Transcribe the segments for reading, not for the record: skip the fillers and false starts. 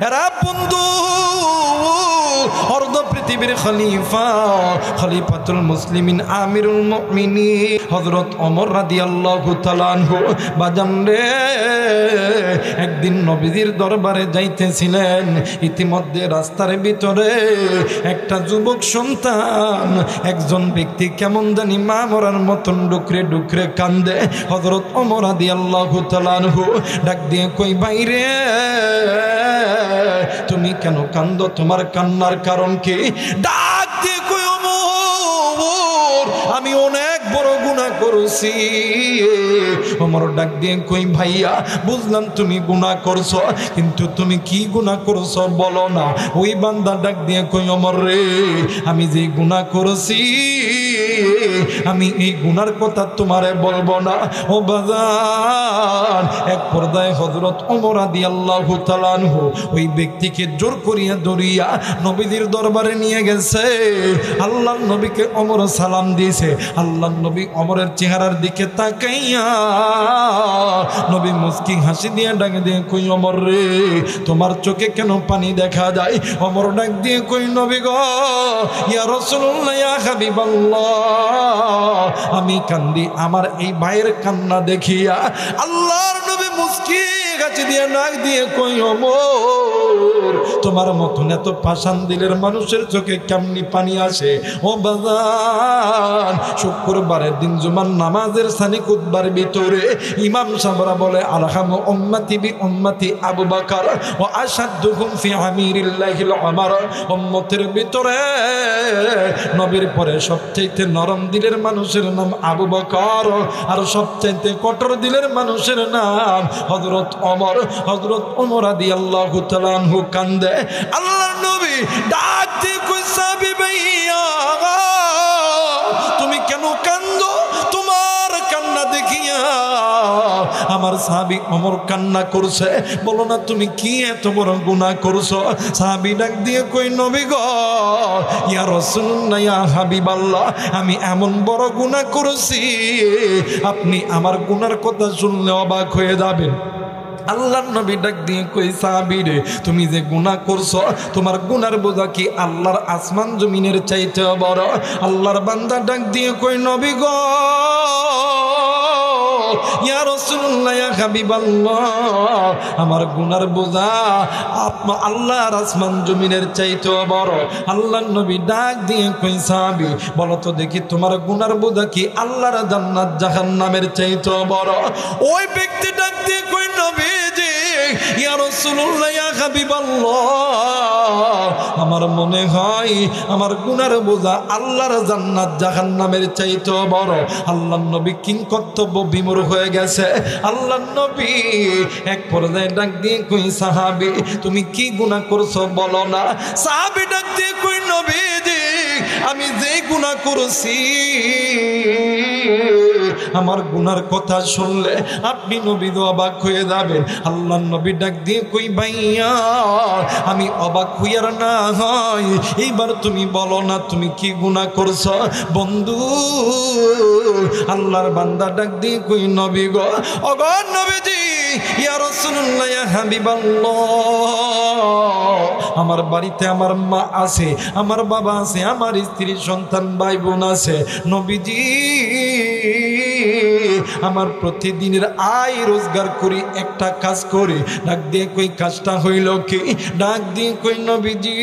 এরা বন্ধু অর্ধ পৃথিবীর খলিফাতুল মুসলিমিন আমিরুল মুমিনিন হযরত ওমর রাদিয়াল্লাহু তাআলা আনহু বাজান রে একদিন নবীজির দরবারে যাইতেছিলেন। ইতিমধ্যে রাস্তার ভিতরে একটা যুবক সন্তান একজন ব্যক্তি কেমন জানি মা মরার মতন ডুকরে ডুকরে কান্দে। হযরত ওমর রাদিয়াল্লাহু তাআলা আনহু ডাক দিয়ে কই বাইরে তুমি কেন কান্দো, তোমার কান্নার কারণ কি? ডাক দিয়ে কই ওমর আমি অনেক বড় গুনাহ করেছি। ওমর ডাক দিয়ে কই ভাইয়া বুঝলাম তুমি গুনাহ করছো, কিন্তু তুমি কি গুনাহ করছো বলো না। ওই বান্দা ডাক দিয়ে কই ওমর রে আমি যে গুনাহ করেছি আমি এই গুনার কথা তোমারে বলবো না। ও বাজান এক পর্দায় হযরত ওমর রাদিয়াল্লাহু তাআলা আনহু ওই ব্যক্তিকে জোর করিয়া ধরিয়া নবীজির দরবারে নিয়ে গেছে। আল্লাহর নবীকে ওমর সালাম দিয়েছে। আল্লাহর নবী ওমরের চেহারার দিকে তাকাইয়া নবী মুস্কি হাসি দিয়ে ডাক দিয়ে কই ওমর রে তোমার চোখে কেন পানি দেখা যায়? ওমর ডাক দিয়ে কই নবী গো ইয়া রাসূলুল্লাহ ইয়া হাবিবাল্লাহ আমি কান্দি আমার এই ভাইয়ের কান্না দেখিয়া। আল্লাহর নবী মুস্কি হাসি দিয়ে ডাক দিয়ে কই ওমর তোমার মতন এত পাষাণ দিলের মানুষের চোখে কেমনি পানি আসে? ও বাজান শুক্রবারের দিন জুমার নামাজের সানি খুতবার ভিতরে ইমাম সাহেবরা বলে আরহামু উম্মতি বি উম্মতি আবু বকর ওয়া আশাদ্দুহুম ফি আমিরিল্লাহিল উমর। উম্মতের ভিতরে নবীর পরে সবচেয়ে নরম দিলের মানুষের নাম আবু বকর, আর সবচেয়ে কঠোর দিলের মানুষের নাম হযরত ওমর। হযরত ওমর রাদিয়াল্লাহু তাআলা আনহু কান্দে। আল্লাহর নবী ডাক দিয়ে কই সাহাবী ভাইয়া তুমি কেন কান্দো? তোমার কান্না দেখিয়া আমার সাহাবী ওমর কান্না করছে। বলো না তুমি কি এত বড় গুনাহ করছো? সাহাবী ডাক দিয়ে কই নবী গো ইয়া রাসূলুল্লাহ ইয়া হাবিবাল্লাহ আমি এমন বড় গুনাহ করেছি আপনি আমার গুনার কথা শুনলে অবাক হয়ে যাবেন। আল্লাহর নবী ডাক দিয়ে কই সাহাবী রে তুমি যে গুনাহ করছো তোমার গুনার বোঝা কি আল্লাহর আসমান জমিনের চাইতে বড়? আল্লাহর বান্দা ডাক দিয়ে কই নবী গো ইয়া রাসূলুল্লাহ ইয়া হাবিবাল্লাহ আমার গুনার বোঝা আল্লাহর আসমান জমিনের চাইতে বড়। আল্লাহর নবী ডাক দিয়ে কই সাহাবী বলো তো দেখি তোমার গুনার বোঝা কি আল্লাহর জান্নাত জাহান্নামের চাইতে বড়? ওই ব্যক্তি ডাক দিয়ে কই নবীজি ইয়া রাসূলুল্লাহ ইয়া হাবিবাল্লাহ আমার মনে হয় আমার গুনার বোঝা আল্লাহর জান্নাত জাহান্নামের চাইতে বড়। আল্লাহর নবী কিং কর্তব্য বিমূঢ় হয়ে গেছে। আল্লাহর নবী এক পর্যায়ে ডাক দিয়ে কই সাহাবী তুমি কি গুনাহ করছো বলো না। সাহাবী ডাক দিয়ে কই নবীজি আমি যে গুনাহ করেছি আমার গুনার কথা শুনলে আপনি নবী অবাক হয়ে যাবেন। আল্লাহর নবী ডাক দিয়ে কই ভাইয়া আমি অবাক হইয়ার না হয় এইবার তুমি বলো না তুমি কি গুনাহ করছো? বন্ধু আল্লাহর বান্দা ডাক দিয়ে কই নবী গো ওগো নবীজি ইয়া রাসূলুল্লাহ ইয়া হাবিবাল্লাহ আমার বাড়িতে আমার মা আছে, আমার বাবা আছে, আমার স্ত্রী সন্তান ভাই বোন আছে। নবীজি আমার প্রতিদিনের আয় রোজগার করি একটা কাজ করি। ডাক দিয়ে কই কাজটা হইল কি? ডাক দিয়ে কই নবীজি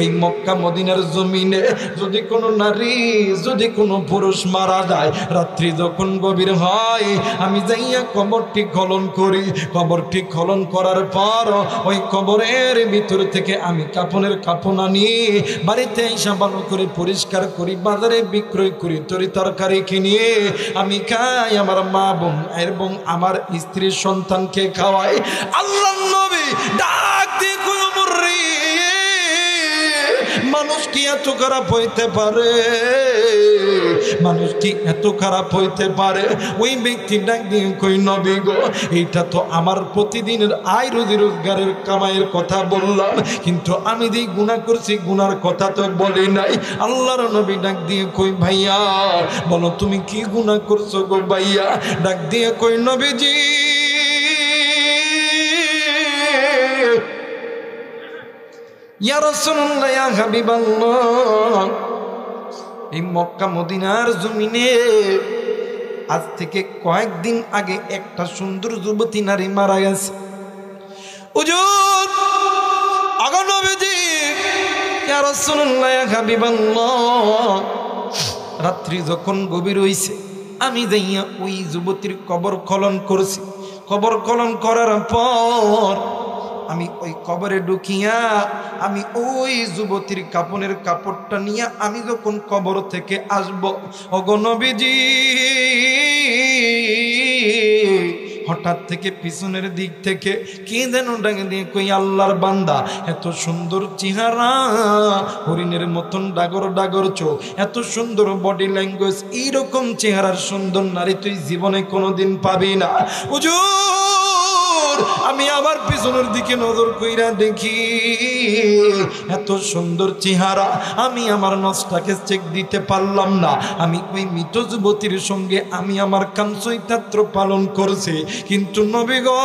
এই মক্কা মদিনার জমিনে যদি কোনো নারী যদি কোনো পুরুষ মারা যায় রাত্রি যখন গভীর হয় আমি যাইয়া কবরটি খনন করি। কবরটি খনন করার পর ওই কবরের ভিতর থেকে আমি কাফনের কাফন আনি বাড়িতে এসে ভালো করে পরিষ্কার করি, বাজারে বিক্রয় করি, তরি তরকারি কিনে আমি খাই, আমার মা বোন এবং আমার স্ত্রীর সন্তানকে খাওয়াই। আল্লাহর নবী ডাক দিয়ে কই ওমর রে মানুষ কি এত খারাপ হইতে পারে? মানুষ কি এত খারাপ হইতে পারে? ওই ব্যক্তি ডাক দিয়ে কই নবী গো এইটা তো আমার প্রতিদিনের আয় রুজি রোজগারের কামাইয়ের কথা বললাম, কিন্তু আমি যে গুনাহ করছি গুনার কথা তো বলি নাই। আল্লাহর নবী ডাক দিয়ে কই ভাইয়া বলো তুমি কি গুনাহ করছো গো ভাইয়া? ডাক দিয়ে কই নবীজি ইয়া রাসূলুল্লাহ, ইয়া হাবিবাল্লাহ, এই মক্কা মদিনার জমিনে আজ থেকে কয়েকদিন আগে একটা সুন্দর যুবতী নারী মারা গেছে। হুজুর, আগো নবীজি, ইয়া রাসূলুল্লাহ, ইয়া হাবিবাল্লাহ, রাত্রি যখন গভীর হইছে আমি যাইয়া ওই যুবতীর কবর খনন করছি। কবর খনন করার পর আমি ওই কবরে ঢুকিয়া আমি ওই যুবতীর কাপনের কাপড়টা নিয়ে আমি যখন কবর থেকে আসব, ওগো নবীজি, হঠাৎ থেকে পিছনের দিক থেকে কে যেন ডাকে দিয়ে কই, আল্লাহর বান্দা, এত সুন্দর চেহারা, হরিণের মতন ডাগর ডাগর চোখ, এত সুন্দর বডি ল্যাঙ্গুয়েজ, এইরকম চেহারার সুন্দর নারী তুই জীবনে কোনোদিন পাবি না। হুজুর, আমি আবার পিছনের দিকে নজর কইরা দেখি এত সুন্দর চেহারা, আমি আমার নজটাকে চেক দিতে পারলাম না। আমি ওই মৃত যুবতীর সঙ্গে আমি আমার কামচৈতাত্র পালন করছি, কিন্তু নবী গো,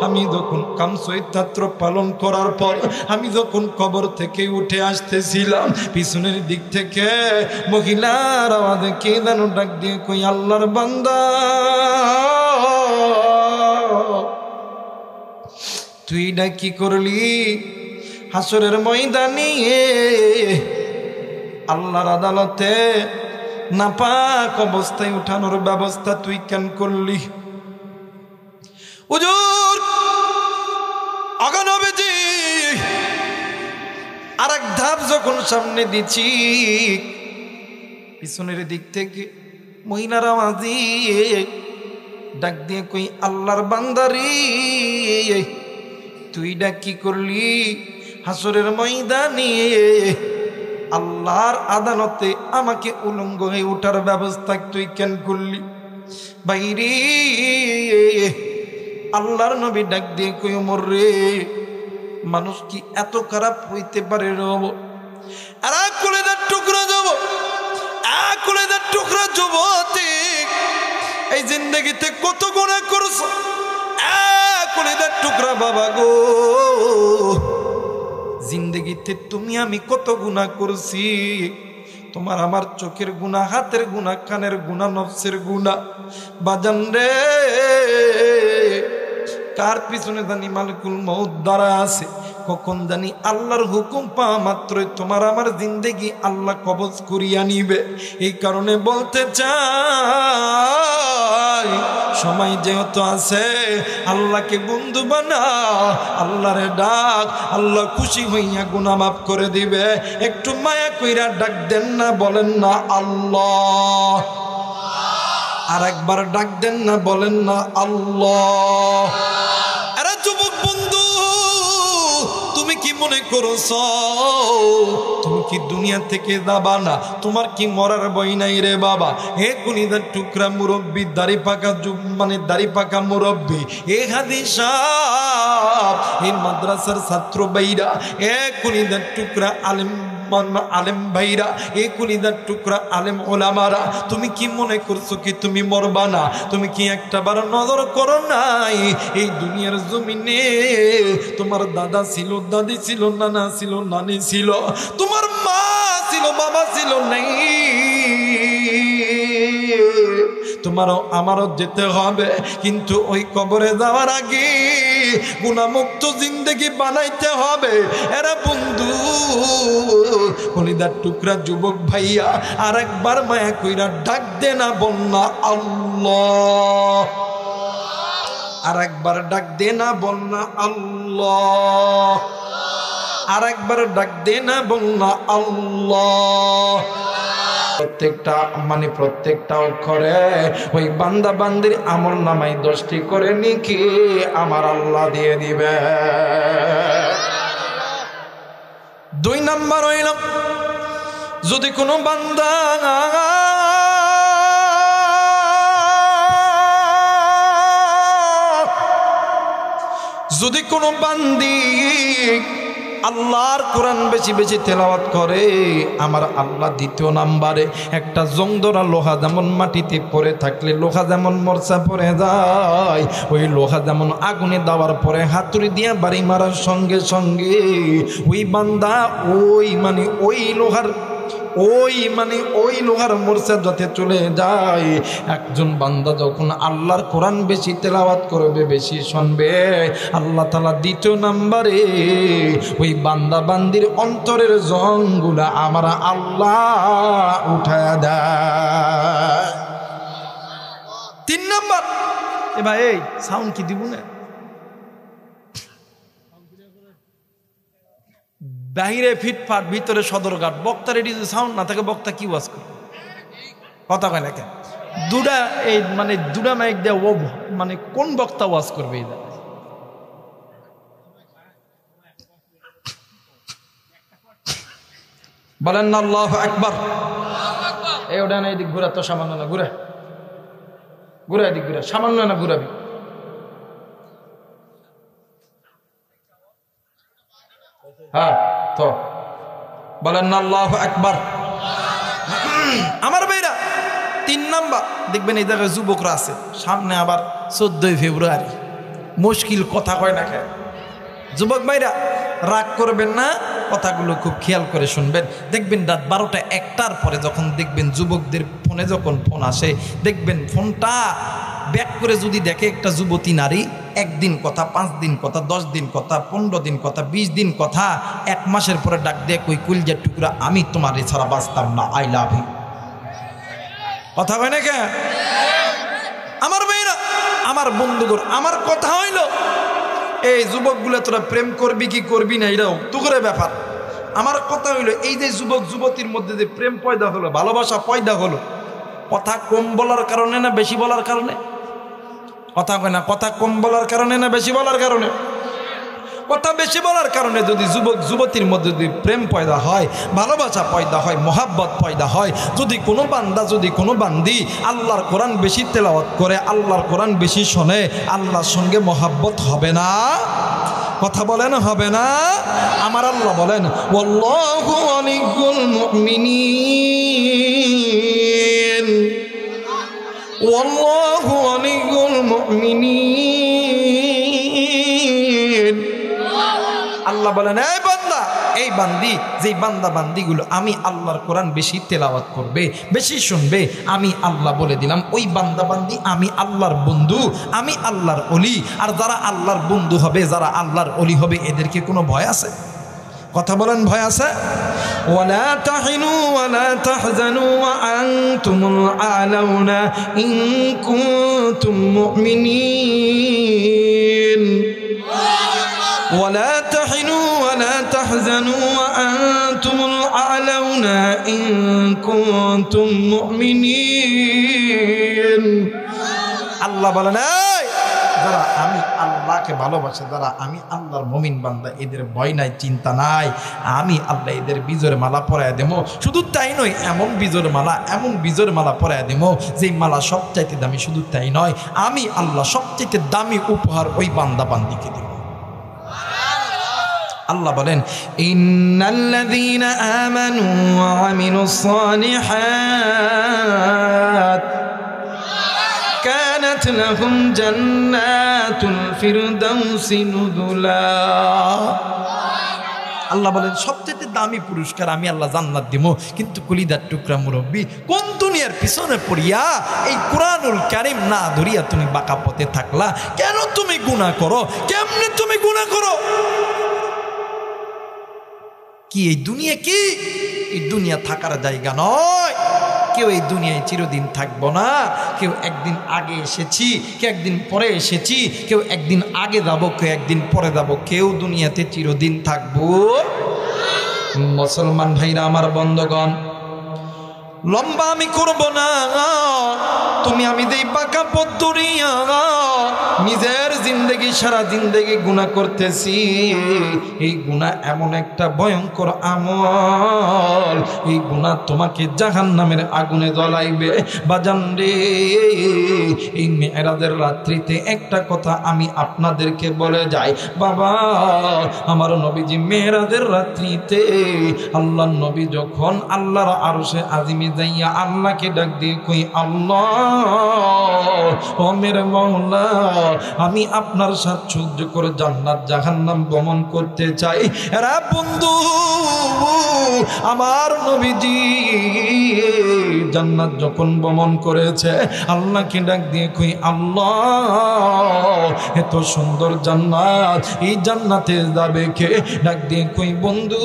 আমি যখন কামচৈতাত্র পালন করার পর আমি যখন কবর থেকে উঠে আসতেছিলাম, পিছনের দিক থেকে মহিলার আওয়াজে কে যেন ডাক দিয়ে কই, আল্লাহর বান্দা, তুই এটা কি করলি? হাসরের ময়দানে আল্লাহর আদালতে নাপাক অবস্থায় উঠানোর ব্যবস্থা তুই কেন করলি? হুজুর, আগো নবীজি, আরেক ধাপ যখন সামনে দিচ্ছি, পিছনের দিক থেকে মহিলার আওয়াজে ডাক দিয়ে কই, আল্লাহর বান্দারি, তুই ডাক কি করলি? হাসরের ময়দানে আল্লাহর আদালতে আমাকে উলঙ্গ হয়ে ওঠার ব্যবস্থা তুই কেন করলি? বাইরে আল্লাহর নবী ডাক দিয়ে কই, ওমর রে, মানুষ কি এত খারাপ হইতে পারে? রব আর কলেজার টুকরা যাব, কলেজার টুকরা যুবতী, এই জিন্দগিতে কত গুনাহ করছো, কলেজার টুকরা বাবা গো, জিন্দগিতে তুমি আমি কত গুনাহ করছি। তোমার আমার চোখের গুনাহ, হাতের গুনাহ, কানের গুনাহ, নফসের গুনাহ। বাজান রে, কার পিছনে জানি মালিকুল মউত দ্বারা আছে, কখন জানি আল্লাহর হুকুম পাওয়া মাত্রই তোমার আমার জিন্দেগি আল্লাহ কবজ করিয়া নিবে। এই কারণে বলতে চাই, সময় যেহেতু আছে আল্লাহকে বন্ধু বানা, আল্লাহরে ডাক, আল্লাহ খুশি হইয়া গুনাহ মাফ করে দিবে। একটু মায়া কইরা ডাক দেন না, বলেন না আল্লাহ। আর একবার ডাক দেন না, বলেন না আল্লাহ। আরে যুবক বন্ধু, তুমি কি মনে করছো তুমি কি দুনিয়া থেকে যাবা না? তোমার কি মরার বই নাই রে বাবা? হে কলিজার টুকরা মুরব্বী, দাড়ি পাকা মানে দাড়ি পাকা মুরব্বী, এ হাদিস সাহেব, এই মাদ্রাসার ছাত্র ভাইরা, এ কলিজার টুকরা আলেম আলেম ভাইরা, এই কলিজার টুকরা আলেম ওলামারা, তুমি কি মনে করছো কি তুমি মরবা না? তুমি কি একটা বার নজর করো নাই এই দুনিয়ার জমিনে তোমার দাদা ছিল, দাদি ছিল, নানা ছিল, নানি ছিল, তোমার মা ছিল, বাবা ছিল, নাই? তোমারও আমারও যেতে হবে, কিন্তু ওই কবরে যাওয়ার আগে গুনাহমুক্ত জিন্দেগি বানাইতে হবে। এরা বন্ধু, কলিজার টুকরা যুবক ভাইয়া, আর একবার মায়া কইরা ডাক দে না, বন্যা আল্লাহ। আর একবার ডাক দে না, বন্যা আল্লাহ। আর একবার ডাক দে না, বন্যা আল্লাহ। প্রত্যেকটা অক্ষরে ওই বান্দা বান্দির আমল নামায় 10টি করে নেকি আমার আল্লাহ দিয়ে দিবে। 2 নাম্বার হইল, যদি কোনো বান্দা বান্দি আল্লাহর কোরআন বেশি বেশি তেলাওয়াত করে, আমার আল্লাহ দ্বিতীয় নাম্বারে একটা জংধরা লোহা যেমন মাটিতে পড়ে থাকলে লোহা যেমন মরচা পড়ে যায়, ওই লোহা যেমন আগুনে দেওয়ার পরে হাতুড়ি দিয়ে বাড়ি মারার সঙ্গে সঙ্গে ওই বান্দা ওই লোহার মোরচা যাতে চলে যায়। একজন বান্দা যখন আল্লাহর কোরআন বেশি তেলাওয়াত করবে, বেশি শুনবে, আল্লাহ তাআলা দ্বিতীয় নাম্বারে ওই বান্দা বান্দির অন্তরের জংগুলা আমার আল্লাহ উঠায় দেয়। 3 নাম্বার, এ ভাই এই সাউন্ড কি দিব না? বাহিরে ফিটফাট, ভিতরে সদরঘাট, বক্তার এটি সাউন্ড না থাকে বক্তা কি ওয়াজ করে? কথা কয় না কেন? দুটা মাইক দেয়া ও কোন বক্তা ওয়াজ করবে? বলেন না আল্লাহু আকবার। এই ওটা না, এদিক ঘুরা তো সামান্য না, ঘুরা এদিক ঘুরা, সামান্য না ঘুরাবি। হ্যাঁ তো বলেন না আল্লাহু আকবার। আমার ভাইরা 3 নাম্বার দেখবেন এই জায়গায় যুবকরা আছে, সামনে আবার 14ই ফেব্রুয়ারি, মুশকিল কথা কয় না কেন? যুবক ভাইরা রাগ করবেন না, কথাগুলো খুব খেয়াল করে শুনবেন। দেখবেন রাত 12টা 1টার পরে যখন দেখবেন যুবকদের ফোনে যখন ফোন আসে, দেখবেন ফোনটা ব্যাক করে যদি দেখে একটা যুবতী নারী, 1 দিন কথা, 5 দিন কথা, 10 দিন কথা, 15 দিন কথা, 20 দিন কথা, 1 মাসের পরে ডাক দিয়ে কই কুলজার টুকরা, আমি তোমার এছাড়া বাঁচতাম না, আই লাভ ইউ। কথা হয় না কে? আমার মেয়েরা, আমার বন্ধুগণ, আমার কথা হইল এই যুবকগুলো তোরা প্রেম করবি কি করবি না এটাও তো করে ব্যাপার। আমার কথা হইল এই যে যুবক যুবতীর মধ্যে যে প্রেম পয়দা হলো, ভালোবাসা পয়দা হলো, কথা কম বলার কারণে না বেশি বলার কারণে? কথা কয় না, কথা কম বলার কারণে না বেশি বলার কারণে? কথা বেশি বলার কারণে যদি যুবক যুবতীর মধ্যে যদি প্রেম পয়দা হয়, ভালোবাসা পয়দা হয়, মোহাব্বত পয়দা হয়, যদি কোনো বান্দা, যদি কোনো বান্দি আল্লাহর কোরআন বেশি তেলাওয়াত করে, আল্লাহর কোরআন বেশি শোনে, আল্লাহর সঙ্গে মোহাব্বত হবে না? কথা বলেন হবে না? আমার আল্লাহ বলেন ওয়াল্লাহু ওয়ালিয়ুল মুমিনিন, ওয়াল্লাহু ওয়ালিয়ুল মুমিনিন। আল্লাহ বলেন এই বান্দা, এই বান্দি, যেই বান্দা বান্দিগুলো আমি আল্লাহর কোরআন বেশি তেলাওয়াত করবে, বেশি শুনবে, আমি আল্লাহ বলে দিলাম ওই বান্দা বান্দি আমি আল্লাহর বন্ধু, আমি আল্লাহর ওলি। আর যারা আল্লাহর বন্ধু হবে, যারা আল্লাহর ওলি হবে, এদেরকে কোনো ভয় আছে? কথা বলেন ভয় আছে? ওয়ালা তাহিনু ওয়ালা তাহজানু ওয়া আনতুমুল আলাউনা ইন কুনতুম মুমিনিন। ولا تحنوا ولا تحزنوا وأنتم الأعلون إن كنتم مؤمنين। আল্লাহ বলেন যারা আমি আল্লাহকে ভালোবাসে, যারা আমি আল্লাহর মুমিন বান্দা, এদের ভয় নাই, চিন্তা নাই, আমি আল্লাহ এদের বিজয়ের মালা পরায় দেব। শুধু তাই নয়, এমন বিজয়ের মালা, এমন বিজয়ের মালা পরায় দেব যেই মালা সবচাইতে দামি। শুধু তাই নয়, আমি আল্লাহ সবচাইতে দামি উপহার ওই বান্দা বান্দিকে দেব। আল্লাহ বলেন ইন্নাল্লাযীনা আমানু ওয়া আমিলুস সালিহাত কানাত লাহুম জান্নাতুল ফিরদাউসি নুজুলা। আল্লাহ বলেন সবচেয়ে দামি পুরস্কার আমি আল্লাহ জান্নাত দিব। কিন্তু কলিদার টুকরা মুরব্বী, কোন দুনিয়ার পিছনে পড়িয়া এই কুরআনুল কারীম না ধরিয়া তুমি বাঁকা পথে থাকলা? কেন তুমি গুনাহ করো? কেমনে তুমি গুনাহ করো? কি এই দুনিয়া কি? এই দুনিয়া থাকার জায়গা নয়। কেউ এই দুনিয়ায় চিরদিন থাকবো না। কেউ একদিন আগে এসেছি, কেউ একদিন পরে এসেছি, কেউ একদিন আগে যাব, কেউ একদিন পরে যাব। কেউ দুনিয়াতে চিরদিন থাকবো? মুসলমান ভাইরা আমার, বন্ধগণ, লম্বা আমি করব না, তুমি আমি দেই পাকা পথ ধরিয়া নিজের জিন্দেগি সারা জিন্দেগি গুনাহ করতেছি। এই গুনাহ এমন একটা ভয়ঙ্কর আমল, এই গুনাহ তোমাকে জাহান্নামের আগুনে জ্বলাইবে। বাজান রে, এই মেরাজের রাত্রিতে একটা কথা আমি আপনাদেরকে বলে যাই, বাবা আমার নবীজি মেরাজের রাত্রিতে আল্লাহর নবী যখন আল্লাহর আরশে আজিমে যাইয়া আল্লাহকে ডাক দিয়ে কই, আল্লাহ ও মেরে মাওলা, আমি আপনার সাথে সহ্য করে জান্নাত জাহান্নাম গমন করতে চাই। এরা বন্ধু, আমার নবীজি জান্নাত যখন গমন করেছে আল্লাহকে ডাক দিয়ে কই, আল্লাহ এত সুন্দর জান্নাত, এই জান্নাতে যাবে কে? ডাক দিয়ে কই, বন্ধু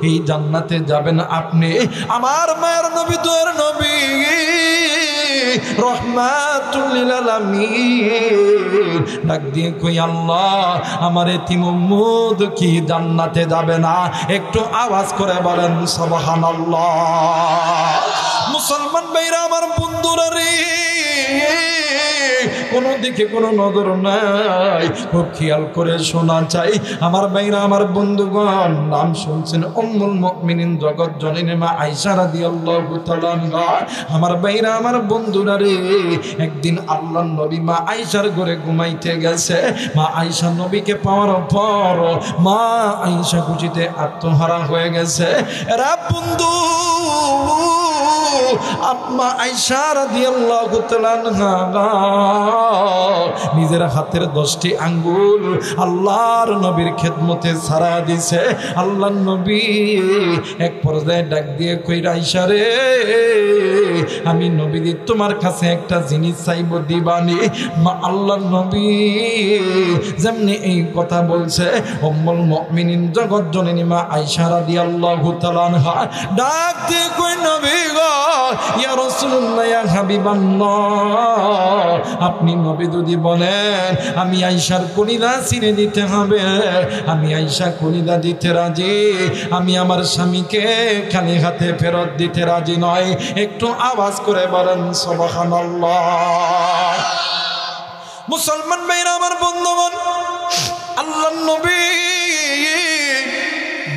এই জান্নাতে যাবেন আপনি। আমার মায়ের নবী, তোর নবী রহমাতুল লিল আলামিন ডাক দিয়ে কই, আল্লাহ আমার এতিম উম্মত কি জান্নাতে যাবে না? একটু আওয়াজ করে বলেন সুবহানাল্লাহ। মুসলমান ভাইরা আমার, বন্ধুরা রে, কোনো দিকে কোনো নজর নাই, খুব খেয়াল করে শোনা চাই আমার ভাইরা আমার বন্ধুগণ। নাম শুনছেন উম্মুল মুমিনিন জগৎ জননী মা আয়েশা রাদিয়াল্লাহু তাআলা আনহা। আমার ভাইরা আমার বন্ধুরা রে, একদিন আল্লাহর নবী মা আয়েশার ঘরে ঘুমাইতে গেছে। মা আয়েশা নবীকে পাওয়ার পর মা আয়েশা খুশিতে আত্মহারা হয়ে গেছে। এরা বন্ধু, আম্মা আয়েশা রাদিয়াল্লাহু তাআলা আনহা নিজের হাতের 10টি আঙ্গুল আল্লাহর নবীর খেদমতে ছাড়া দিছে। আল্লাহর নবী এক পর্যায়ে ডাক দিয়ে কই, আয়েশা রে, আমি নবীজি তোমার কাছে একটা জিনিস চাইব, দিবানি? মা আল্লাহর নবী যেমনি এই কথা বলছে, উম্মুল মুমিনিন জগৎ জননী মা আয়েশা রাদিয়াল্লাহু তাআলা আনহা ডাক দিয়ে কই, নবী গো, ইয়া রাসূলুল্লাহ, ইয়া হাবিবাল্লাহ, আপনি নবী যদি বলেন আমি আয়েশার কলিজা ছিঁড়ে দিতে হবে, আমি আয়েশা কলিজা দিতে রাজি, আমি আমার স্বামীকে খালি হাতে ফেরত দিতে রাজি নয়। একটু আওয়াজ করে বলেন সুবহানাল্লাহ। মুসলমান ভাইরা আমার বন্ধুগণ, আল্লাহর নবী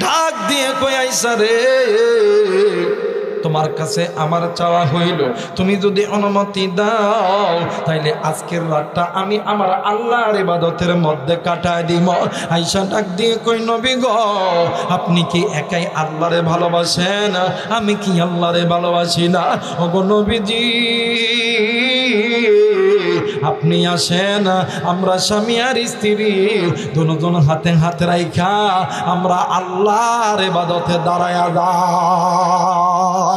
ডাক দিয়ে কই, আয়েশা রে, তোমার কাছে আমার চাওয়া হইল, তুমি যদি অনুমতি দাও তাইলে আজকের রাতটা আমি আমার আল্লাহর ইবাদতের মধ্যে কাটায় দিব। আয়েশা ডাক দিয়ে কই, নবী গো, আপনি কি একাই আল্লাহরে ভালোবাসেন? আমি কি আল্লাহরে ভালোবাসি না? ওগো নবীজি, আপনি আসেন, আমরা স্বামী আর স্ত্রী দুজন হাতে হাতে রাইখা আমরা আল্লাহর ইবাদতে দাঁড়ায়া যাই।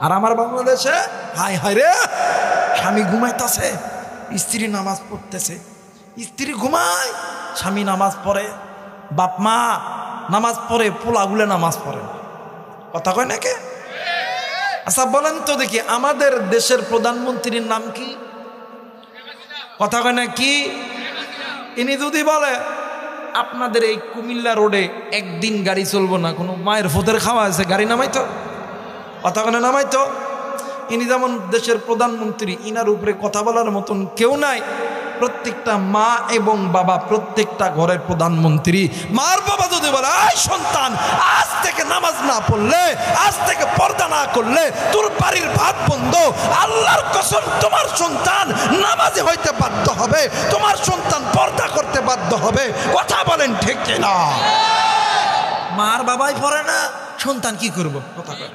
আর আমার বাংলাদেশে হায় হায় রে, স্বামী ঘুমাইতেছে, স্ত্রী নামাজ পড়তেছে, স্ত্রী ঘুমায়, স্বামী নামাজ পড়ে, বাপ মা নামাজ পড়ে, পোলাগুলো নামাজ পড়ে। কথা কয় নাকি? আচ্ছা বলেন তো দেখি, আমাদের দেশের প্রধানমন্ত্রীর নাম কি? কথা কয় না কি? ইনি যদি বলে আপনাদের এই কুমিল্লা রোডে একদিন গাড়ি চলবো না, কোনো মায়ের ফোদের খাওয়া আছে, গাড়ি নামাইতো? কথা কয় না নামাইতো? ইনি যেমন দেশের প্রধানমন্ত্রী, ইনার উপরে কথা বলার মতন কেউ নাই। প্রত্যেকটা মা এবং বাবা, প্রত্যেকটা ঘরের প্রধানমন্ত্রী। মার বাবা যদি বলে, এই সন্তান, আজ থেকে নামাজ না পড়লে, আজ থেকে পর্দা না করলে তোর বাড়ির ভাত বন্ধ, আল্লাহর কসম তোমার সন্তান নামাজে হইতে বাধ্য হবে, তোমার সন্তান পর্দা করতে বাধ্য হবে। কথা বলেন ঠিক কিনা? মার বাবাই পড়ে না, সন্তান কি করবো? কথা কয়,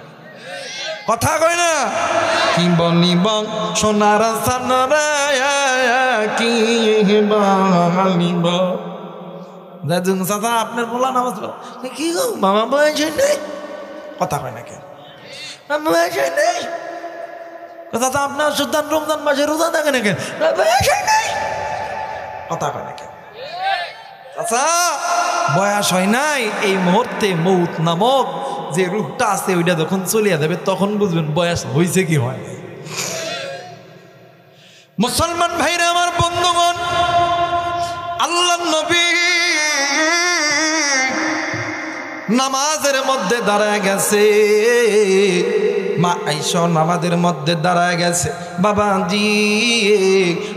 কথা কয় না? কি বলিব সোনার সানারা, কি বলিব দাদু চাচা, আপনার বলা নামাজ পড়ো কি গো বাবা, বয়স নেই? কথা কয় না কেন? বয়স নেই। চাচা আপনার সুলতান রমজান মাসে রোজা দেখে না কেন? বয়স নেই। কথা কয় না কেন? চাচা বয়স হয় নাই, এই মুহূর্তে মৌত নামক যে রূপটা আছে ওইটা যখন চলিয়া যাবে তখন বুঝবেন বয়স হয়েছে কি হয়। মুসলমান ভাইরা আমার বন্ধুগণ, আল্লাহর নবী নামাজের মধ্যে দাঁড়ায় গেছে, মা আয়েশা নামাজের মধ্যে দাঁড়ায় গেছে। বাবাজি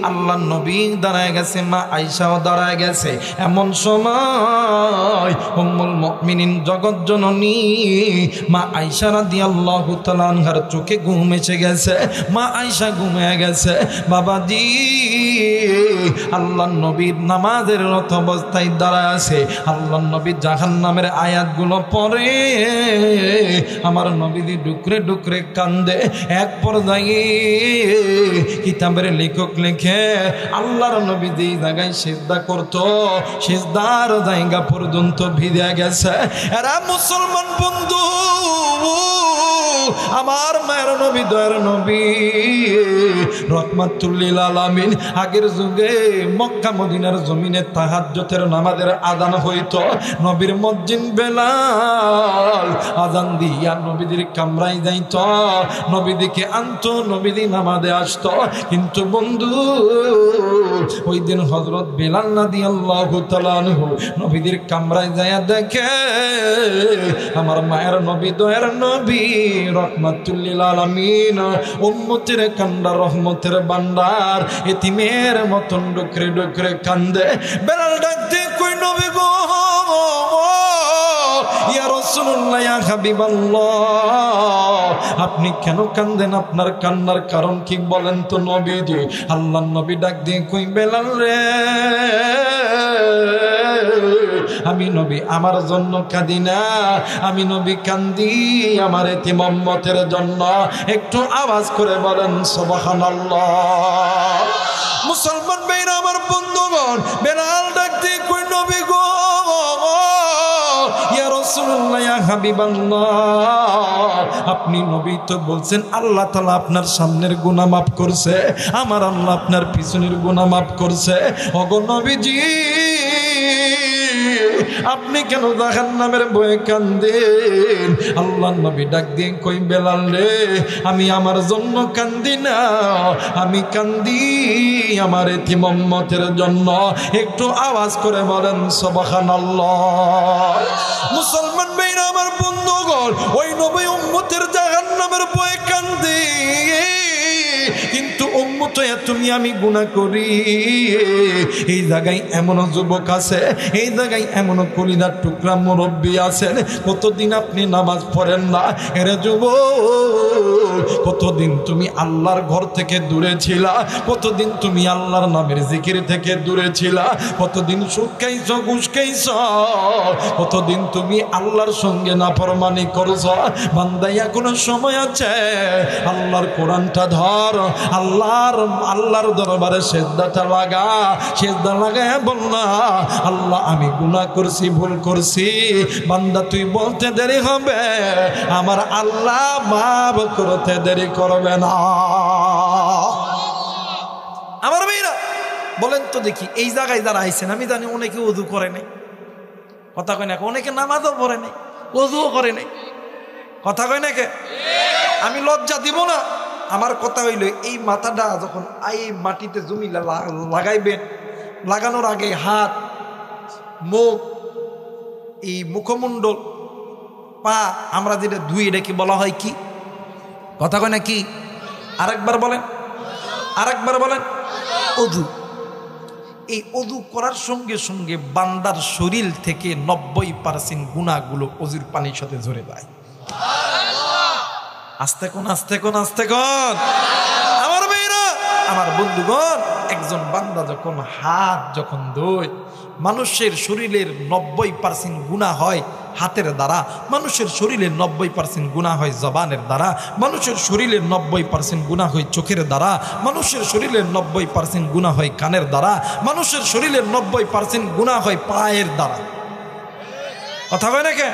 আল্লাহর নবী দাঁড়ায় গেছে, মা আয়েশাও দাঁড়ায় গেছে। এমন সময় উম্মুল মুমিনিন জগৎ জননী মা আয়েশা রাদিয়াল্লাহু তাআলা আনহার চোখে ঘুম এসে গেছে, মা আয়েশা ঘুমিয়ে গেছে। বাবাজি আল্লাহর নবীর নামাজের রত অবস্থায় দাঁড়ায় আছে। আল্লাহর নবী জাহান্নামের আয়াতগুলো পড়ে, আমার নবীজি ডুকরে ডুকরে কান্দে। এক পর্যায়ে কিতাবের লেখক লেখে আল্লাহর নবী যেই জায়গায় সিজদা করতো সিজদার জায়গা পর্যন্ত ভিজে গেছে। এরা মুসলমান বন্ধু, আমার মায়ের নবী দয়ার নবী রহমাতুল লিল আলামিন আগের যুগে মক্কা মদিনার জমিনে তাহাজ্জুদের নামাজের আযান হইতো। নবীর মুয়াজ্জিন বেলাল আযান দিয়া নবীদের কামরায় যাইত, নবীদিকে আনতো, নবীদি নামাজে আসতো। কিন্তু বন্ধু ওই দিন হযরত বেলাল রাদিয়াল্লাহু তাআলা আনহু নবীদের কামরায় যায়া দেখে আমার মায়ের নবী দয়ার নবী রহমাতুল লিল আলামিন উম্মতের কান্ডা রহমতের ভান্ডার এতিমের মতন ডুকরে ডুকরে কান্দে। বেলাল ডাকতে কই নবী গো, ইয়া রাসূলুল্লাহ, ইয়া হাবিবাল্লাহ, আপনি কেন কান্দেন? আপনার কান্নার কারণ কি বলেন তো নবীজি? আল্লাহর নবী ডাক দিয়ে কই বেলাল রে, আমি নবী আমার জন্য কাঁদি না, আমি নবী কান্দি আমার এতিম উম্মতের জন্য। একটু আওয়াজ করে বলেন সুবহানাল্লাহ। মুসলমান ভাইরা আমার বন্ধুগণ, বেলাল ডাকতে কই নবী গো, ইয়া রাসূলুল্লাহ, ইয়া হাবিবাল্লাহ, আপনি নবী তো বলছেন আল্লাহ তাআলা আপনার সামনের গুনাহ মাফ করছে, আমার আল্লাহ আপনার পিছনের গুনাহ মাফ করছে। ওগো নবীজি আপনি কেন জাহান্নামের ভয়ে কান্দেন? আল্লাহর নবী ডাক দিয়ে কই বেলাল রে, আমি আমার জন্য কান্দি না, আমি কান্দি আমার এতিম উম্মতের জন্য। একটু আওয়াজ করে বলেন সুবহানাল্লাহ। মুসলমান ভাইরা আমার বন্ধুগণ, ওই নবী উম্মতের জাহান্নামের ভয়ে কান্দে, কিন্তু উম্মত তুমি আমি গুনাহ করি। এই জায়গায় এমন যুবক আছে, এই জায়গায় এমন কলিজার টুকরা মুরব্বী আছেন, কতদিন আপনি নামাজ পড়েন না। এরে যুবক, কতদিন তুমি আল্লাহর ঘর থেকে দূরে ছিলা, কতদিন তুমি আল্লাহর নামের জিকির থেকে দূরে ছিলা, কতদিন সুদ খাইছ, ঘুষ খাইছ, কতদিন তুমি আল্লাহর সঙ্গে নাফরমানি করছ। বান্দা এখনো সময় আছে, আল্লাহর কোরআনটা ধর, আল্লাহর দরবারে সিজদাটা লাগা, সিজদা লাগায় বল না আল্লাহ আমি গুনাহ করছি, ভুল করছি। বান্দা তুই বলতে দেরি হবে, আমার আল্লাহ মাফ করতে দেরি করবে না। আমার মেয়েরা বলেন তো দেখি, এই জায়গায় যারা আইছেন, আমি জানি অনেকে ওযু করে নাই, কথা কয় না, অনেকে নামাজও পড়ে নাই, ওযুও করে নাই, কথা কয় নাকি? আমি লজ্জা দিব না। আমার কথা হইল, এই মাথাটা যখন এই মাটিতে জমি লাগাইবেন, লাগানোর আগে হাত, মুখ, এই মুখমণ্ডল, পা আমরা যেটা ধুই, এটা কি বলা হয় কি? কথা কয় না কি? আরেকবার বলেন, আরেকবার বলেন। ওযু। এই ওযু করার সঙ্গে সঙ্গে বান্দার শরীর থেকে 90% গুনাহগুলো ওযুর পানির সাথে ঝরে যায়। আস্তে কোন, আস্তে কোন, আস্তে কোন। আমার মেয়েরা, আমার বন্ধুগণ, একজন বান্দা যখন হাত যখন ধোয়, মানুষের শরীরের 90% গুনাহ হয় হাতের দ্বারা, মানুষের শরীরের 90% গুনাহ হয় জবানের দ্বারা, মানুষের শরীরের 90% গুনাহ হয় চোখের দ্বারা, মানুষের শরীরের 90% গুনাহ হয় কানের দ্বারা, মানুষের শরীরের 90% গুনাহ হয় পায়ের দ্বারা। কথা কয় নাকি?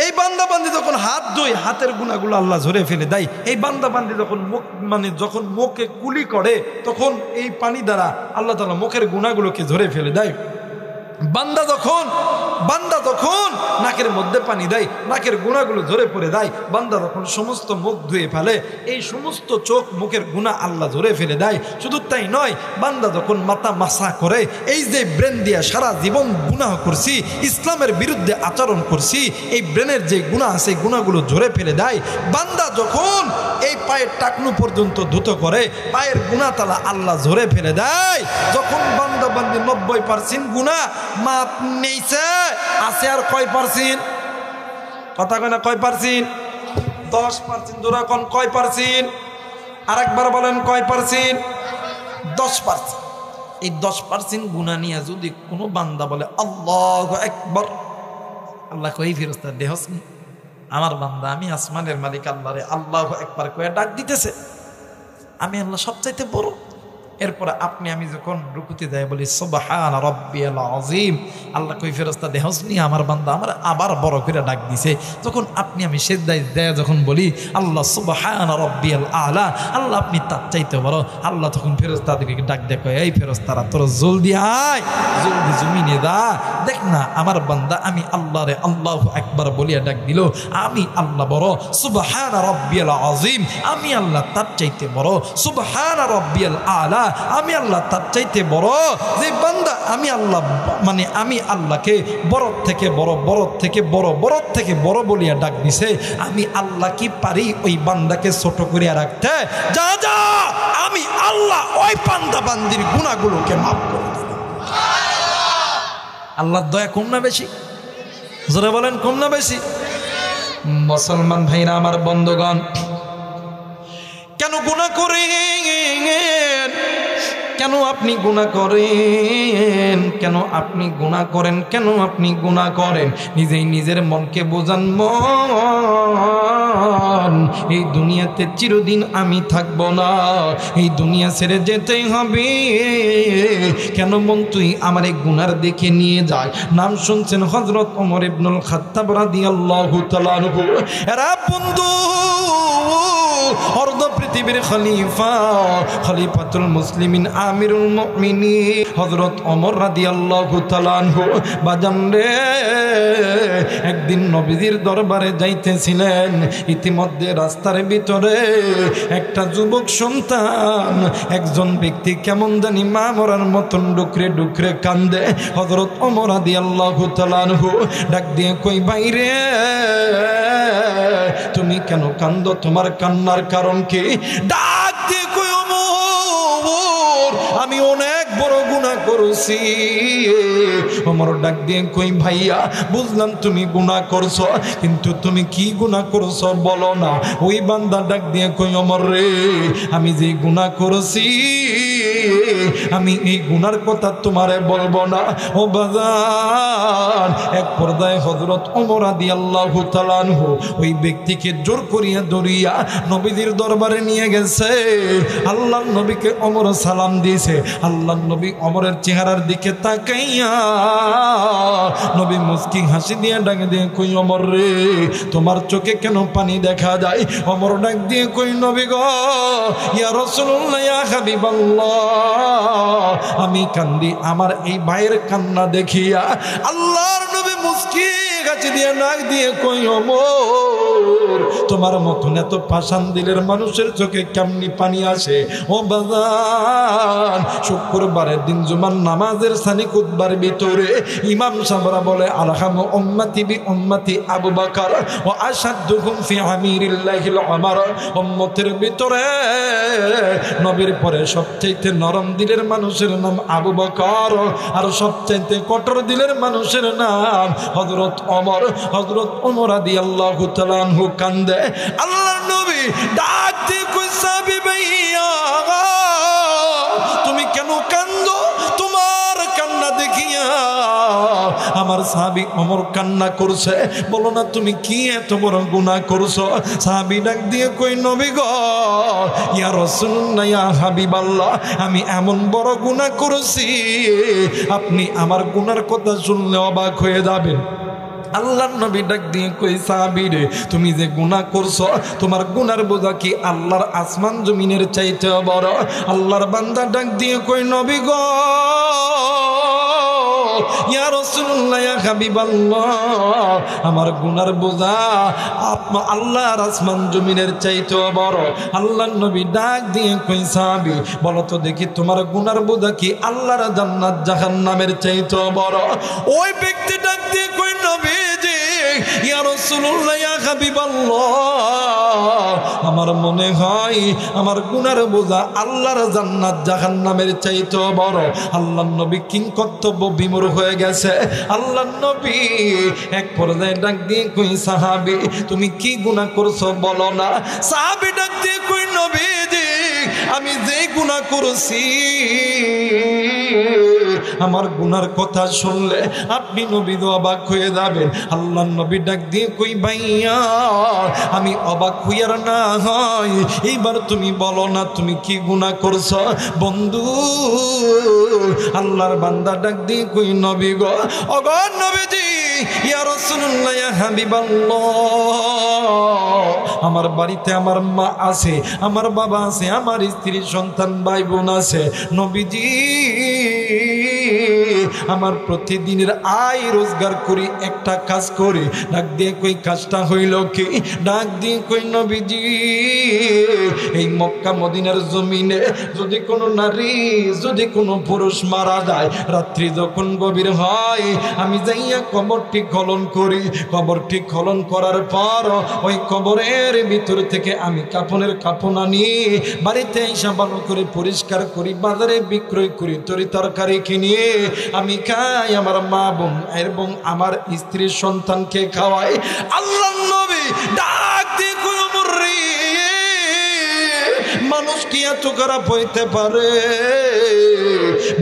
এই বান্দা বান্দি যখন হাত ধোয়, হাতের গুনাহগুলো আল্লাহ ঝরে ফেলে দেয়। এই বান্দা বান্দি যখন মুখ, যখন মুখে কুলি করে, তখন এই পানি দ্বারা আল্লাহ তাআলা মুখের গুনাহগুলোকে ঝরে ফেলে দেয়। বান্দা যখন নাকের মধ্যে পানি দেয়, নাকের গুণাগুলো ধরে পড়ে দেয়, বান্দা যখন সমস্ত মুখ ধুয়ে ফেলে, এই সমস্ত চোখ মুখের গুণা আল্লাহ ধরে ফেলে দেয়। শুধু তাই নয়, বান্দা যখন মাথা মাসা করে, এই যে ব্রেন দিয়ে সারা জীবন গুনাহ করছি, ইসলামের বিরুদ্ধে আচরণ করছি, এই ব্রেনের যে গুণা আছে গুণাগুলো ধরে ফেলে দেয়। বান্দা যখন এই পায়ের টাকনু পর্যন্ত ধুত করে, পায়ের গুণা তালা আল্লাহ ধরে ফেলে দেয়। যখন বান্দা বান্দি 90% গুণা মাপ নেইছে, আছে আর কয় পার্সেন্ট? কথা কয় না, কয় পার্সেন্ট? 10%। জোড়া কোন কয় পার্সেন্ট? আরেকবার বলেন কয় পার্সেন্ট? 10%। এই 10% গুনাহ নিয়ে যদি কোনো বান্দা বলে আল্লাহু আকবার, আল্লাহ কই ফেরেশতা দেহসনি আমার বান্দা, আমি আসমানের মালিক আল্লাহরে আল্লাহু আকবার কয়ে ডাক দিতেছে, আমি আল্লাহ সবচাইতে বড়। এরপরে আপনি আমি যখন রুকুতে যাই বলি সুবহান রাব্বিয়াল আযীম, আল্লাহ কই ফেরেশতা দেহসনি আমার বান্দা আমার আবার বড় করে ডাক দিছে। যখন আপনি আমি সিজদায় দেয় যখন বলি আল্লাহ সুবহান রাব্বিয়াল আলা, আল্লাহ আপনি তার চাইতে বড়, আল্লাহ তখন ফেরেশতাদেরকে ডাক দেয়, কয় এই ফেরেশতারা তোরা জলদি আয়, জলদি জমিনে দা, দেখ না আমার বান্দা আমি আল্লাহরে আল্লাহু আকবার বলিয়া ডাক দিল, আমি আল্লাহ বড়, সুবহান রাব্বিয়াল আযীম আমি আল্লাহ তার চাইতে বড়, সুবহান রাব্বিয়াল আলা আমি আল্লাহ তার চাইতে বড়। যে বান্দা আমি আল্লাহ মানে আমি আল্লাহকে বড় থেকে বড়, বড় থেকে বড়, বড় থেকে বড় বলিয়া ডাক দিছে, আমি আল্লাহ কি পারি ওই বান্দাকে ছোট করিয়া রাখতে? যা যা আমি আল্লাহ ওই বান্দা বান্দির গুনাহগুলোকে মাফ করে দেব। আল্লাহর দয়া কম না বেশি? জোরে বলেন কম না বেশি? মুসলমান ভাইরা আমার, বন্ধুগণ, কেন গুনাহ করেন? কেন আপনি গুনাহ করেন? কেন আপনি গুনাহ করেন? কেন আপনি গুনাহ করেন? নিজেই নিজের মনকে বোঝান, মন এই দুনিয়াতে চিরদিন আমি থাকবো না, এই দুনিয়া ছেড়ে যেতেই হবে। কেন মন তুই আমার এই গুনার দেখে নিয়ে যায়? নাম শুনছেন হযরত ওমর ইবনুল খাত্তাব রাদিয়াল্লাহু তাআলা আনহু। এরা বন্ধু অর্ধ পৃথিবীর খলিফা, খলিফাতুল মুসলিমিন, আমিরুল মুমিনিন হযরত ওমর রাদিয়াল্লাহু তাআলা আনহু। বাজান রে, একদিন নবীজির দরবারে যাইতেছিলেন, ইতিমধ্যে রাস্তার ভিতরে একটা যুবক সন্তান, একজন ব্যক্তি কেমন জানি মা মরার মতন ডুকরে ডুকরে কান্দে। হযরত ওমর রাদিয়াল্লাহু তাআলা আনহু ডাক দিয়ে কই, বাইরে তুমি কেন কান্দো? তোমার কান্নার কারণ কি? ডাক দিয়ে কই, ওমর আমি অনেক বড় গুনাহ করেছি। ওমর ডাক দিয়ে কই, ভাইয়া বুঝলাম তুমি গুনাহ করছো, কিন্তু তুমি কি গুনাহ করছো বলো না। ওই বান্দা ডাক দিয়ে কই, ওমর রে আমি যে গুনাহ করেছি আমি এই গুনার কথা তোমারে বলবো না। ও বাজান, এক পর্দায় হযরত ওমর রাদিয়াল্লাহু তাআলা আনহু ওই ব্যক্তিকে জোর করিয়া ধরিয়া নবীজির দরবারে নিয়ে গেছে। আল্লাহর নবীকে ওমর সালাম দিয়েছে। আল্লাহর নবী ওমরের চেহারার দিকে তাকাইয়া নবী মুস্কি হাসি দিয়ে ডাক দিয়ে কই, ওমর রে তোমার চোখে কেন পানি দেখা যায়? ওমর ডাক দিয়ে কই, নবী গো, ইয়া রাসূলুল্লাহ, ইয়া হাবিবাল্লাহ, আমি কান্দি আমার এই ভাইয়ের কান্না দেখিয়া। আল্লাহর নবী মুস্কি হাসি দিয়ে নাক দিয়ে কই, ওমর তোমার মতন এত পাষাণ দিলের মানুষের চোখে কেমনি পানি আসে? ও বাজান, শুক্রবারের দিন জুমার নামাজের সানি খুতবার ভিতরে ইমাম সাহেবরা বলে, আরহামু উম্মতি বি উম্মতি আবু বকর ওয়া আশাদ্দুহুম ফি আমিরিল্লাহিল উমর। উম্মতের ভিতরে নবীর পরে সবচাইতে নরম দিলের মানুষের নাম আবু বকর, আর সবচাইতে কঠোর দিলের মানুষের নাম হযরত ওমর। হযরত ওমর রাদিয়াল্লাহু তাআলা আনহু কান্দে। আল্লাহর নবী ডাক দিয়ে কই, সাহাবী ভাইয়া তুমি কেন কান্দো? তোমার কান্না দেখিয়া আমার সাহাবী ওমর কান্না করছে। বলো না তুমি কি এত বড় গুনাহ করছো? সাহাবী ডাক দিয়ে কই, নবী গো, ইয়া রাসূলুল্লাহ, ইয়া হাবিবাল্লাহ, আমি এমন বড় গুনাহ করেছি আপনি আমার গুনার কথা শুনলে অবাক হয়ে যাবেন। আল্লাহর নবী ডাক দিয়ে কই, সাহাবী রে তুমি যে গুনাহ করছো তোমার গুনার বোঝা কি আল্লাহর আসমান জমিনের চাইতে বড়? আল্লাহর বান্দা ডাক দিয়ে কই, নবী গো, ইয়া রাসূলুল্লাহ ইয়া হাবিবাল্লাহ আমার গুনার বোঝা আল্লাহর আসমান জমিনের চাইতেও বড়। আল্লাহর নবী ডাক দিয়ে কই সাহাবী বলো তো দেখি তোমার গুনার বোঝা কি আল্লাহর জান্নাত জাহান্নামের চাইতেও বড়? ওই ব্যক্তি ডাক দিয়ে কই নবীজি ইয়া রাসূলুল্লাহ ইয়া হাবিবাল্লাহ আমার মনে হয় আমার গুনার বোঝা আল্লাহর জান্নাত জাহান্নামের চাইতেও বড়। আল্লাহর নবী কিং কর্তব্য বিমূঢ় হয়ে গেছে। আল্লাহর নবী এক পর্যায়ে ডাক দিয়ে কই সাহাবী তুমি কি গুনাহ করছো বলো না? সাহাবী ডাক দিয়ে কই নবীজি আমি যে গুনাহ করেছি আমার গুনার কথা শুনলে আপনি নবী তো অবাক হয়ে যাবেন। আল্লাহর নবী ডাক দিয়ে কই ভাইয়া আমি অবাক হইয়ার না হয় এইবার তুমি বলো না তুমি কি গুনাহ করছো? বন্ধু আল্লাহর বান্দা ডাক দিয়ে কই নবী গো ওগো নবীজি ইয়া রাসূলুল্লাহ ইয়া হাবিবাল্লাহ আমার বাড়িতে আমার মা আছে, আমার বাবা আছে, আমার স্ত্রী সন্তান ভাই বোন আছে। নবীজি আমার প্রতিদিনের আয় রোজগার করি একটা কাজ করি। ডাক দিয়ে কই কাজটা হইল কি? ডাক দিয়ে কই নবীজি এই মক্কা মদিনার জমিনে যদি কোনো নারী যদি কোনো পুরুষ মারা যায় রাত্রি যখন গভীর হয় আমি যাইয়া কবরটি খনন করি। কবরটি খনন করার পর ওই কবরের ভিতর থেকে আমি কাফনের কাফন আনি বাড়িতে এসে ভালো করে পরিষ্কার করি, বাজারে বিক্রয় করি, তরি তরকারি কিনিয়ে আমি খাই, আমার মা বোন এবং আমার স্ত্রীর সন্তানকে খাওয়াই। আল্লাহর নবী ডাক দিয়ে কই ওমর রে মানুষ কি এত খারাপ হইতে পারে?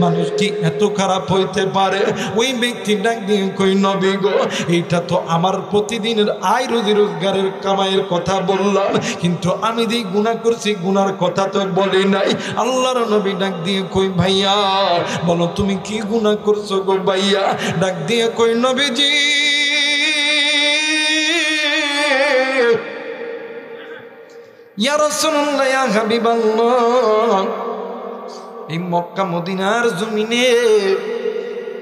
মানুষ কি এত খারাপ হইতে পারে? ওই ব্যক্তি ডাক দিয়ে কই নবী গো এইটা তো আমার প্রতিদিনের আয় রুজি রোজগারের কামাইয়ের কথা বললাম, কিন্তু আমি যে গুনাহ করছি গুনার কথা তো বলি নাই। আল্লাহর নবী ডাক দিয়ে কই ভাইয়া বলো তুমি কি গুনাহ করছো গো ভাইয়া? ডাক দিয়ে কই নবীজি ইয়া রাসূলুল্লাহ ইয়া হাবিবাল্লাহ এই মক্কা মদিনার জমিনে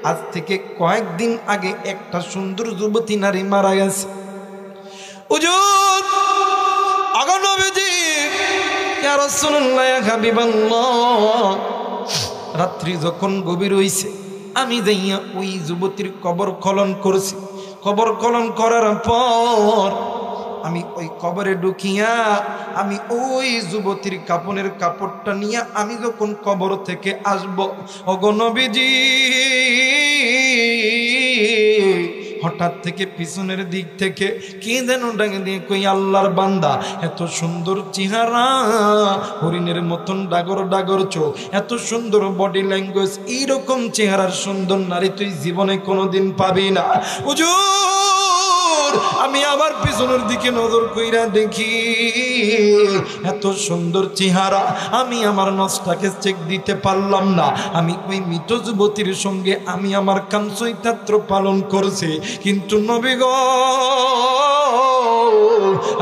আজ থেকে কয়েকদিন আগে একটা সুন্দর যুবতী নারী মারা গেছে। হুজুর আগো নবীজি ইয়া রাসূলুল্লাহ ইয়া হাবিবাল্লাহ রাত্রি যখন গভীর হইছে আমি যাইয়া ওই যুবতীর কবর খনন করছি। কবর খনন করার পর আমি ওই কবরে ঢুকিয়া আমি ওই যুবতীর কাপনের কাপড়টা নিয়ে আমি যখন কবর থেকে আসব ওগো নবীজি হঠাৎ থেকে পিছনের দিক থেকে কে যেন ডাকে দিয়ে কই আল্লাহর বান্দা এত সুন্দর চেহারা, হরিণের মতন ডাগর ডাগর চোখ, এত সুন্দর বডি ল্যাঙ্গুয়েজ, এইরকম চেহারার সুন্দর নারী তুই জীবনে কোনোদিন পাবি না। হুজুর আমি আবার পিছনের দিকে নজর কইরা দেখি এত সুন্দর চেহারা, আমি আমার নজটাকে চেক দিতে পারলাম না। আমি ওই মৃত যুবতীর সঙ্গে আমি আমার কামচৈতাত্র পালন করছি, কিন্তু নবী গো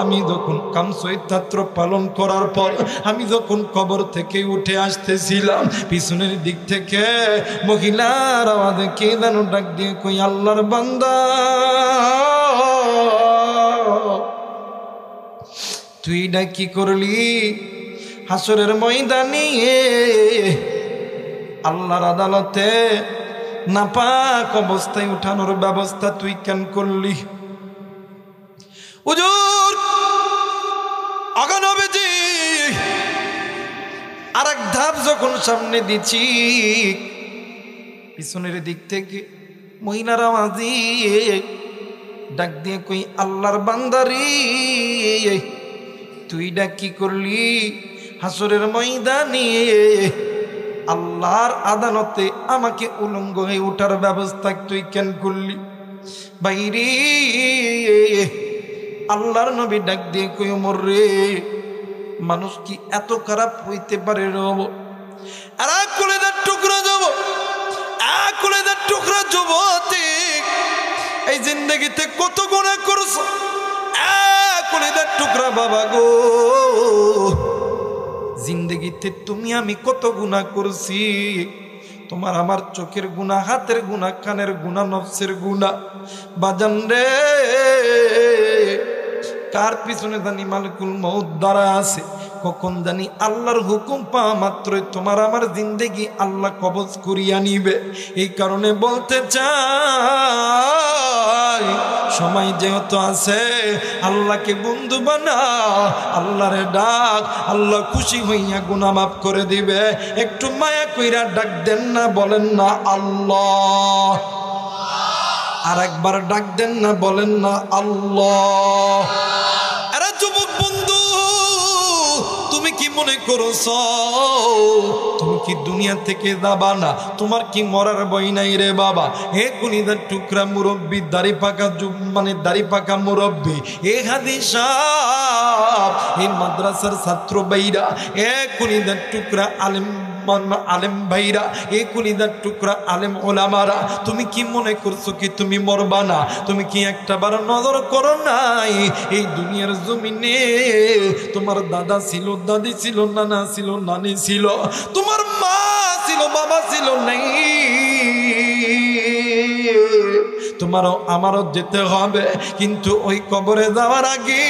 আমি যখন কামচৈতাত্র পালন করার পর আমি যখন কবর থেকে উঠে আসতেছিলাম পিছনের দিক থেকে মহিলার আওয়াজে কে যেন ডাক দিয়ে কই আল্লাহর বান্দা তুই না কি করলি? হাসরের ময়দানে আল্লাহর আদালতে নাপাক অবস্থায় উঠানোর ব্যবস্থা তুই কেন করলি? হুজুর আগো নবীজি আরেক ধাপ যখন সামনে দিচ্ছি পিছনের দিক থেকে মহিলার আওয়াজে ডাক দিয়ে কই আল্লাহর বান্দারি তুই ডাক কি করলি? হাসরের ময়দানে আল্লাহর আদালতে আমাকে উলঙ্গ হয়ে ওঠার ব্যবস্থা তুই কেন করলি? বাইরে আল্লাহর নবী ডাক দিয়ে কই ওমর রে মানুষ কি এত খারাপ হইতে পারে রে? এক কলেজার টুকরা যাব, এক কলেজার টুকরা যুবতী এই জিন্দগিতে কত গুনাহ করছো, এক কলেজার টুকরা বাবা গো জিন্দগিতে তুমি আমি কত গুনাহ করছি, তোমার আমার চোখের গুনাহ, হাতের গুনাহ, কানের গুনাহ, নফসের গুনাহ। বাজান রে, কার পিছনে জানি মালিকুল মউত দাঁড়া আছে, কখন জানি আল্লাহর হুকুম পাওয়া মাত্রই তোমার আমার জিন্দেগি আল্লাহ কবজ করিয়া নিবে। এই কারণে বলতে চাই, সময় যেহেতু আছে আল্লাহকে বন্ধু বানাও, আল্লাহরে ডাক, আল্লাহ খুশি হইয়া গুনাহ মাফ করে দিবে। একটু মায়া কইরা ডাক দেন না, বলেন না আল্লাহ। আর একবার ডাক দেন না, বলেন না আল্লাহ। আরে যুবক বন্ধু, তুমি কি মনে করছ তুমি কি দুনিয়া থেকে যাবা না? তোমার কি মরার বই নাই রে বাবা? হে কুলিদার টুকরা মুরব্বী, দাড়ি পাকা মানে দাড়ি পাকা মুরব্বী, এ হাদিস সাহেব, এই মাদ্রাসার ছাত্র ভাইরা, এ কুলিদার টুকরা আলেম ভাইরা, এ কুলিদার টুকরা আলেম ওলামারা, তুমি কি মনে করছো কি তুমি মরবা না? তুমি কি একটাবার নজর করো নাই এই দুনিয়ার জমিনে তোমার দাদা ছিল, দাদি ছিল, নানা ছিল, নানি ছিল, তোমার মা ছিল, বাবা ছিল, নাই? তোমারও আমারও যেতে হবে, কিন্তু ওই কবরে যাওয়ার আগে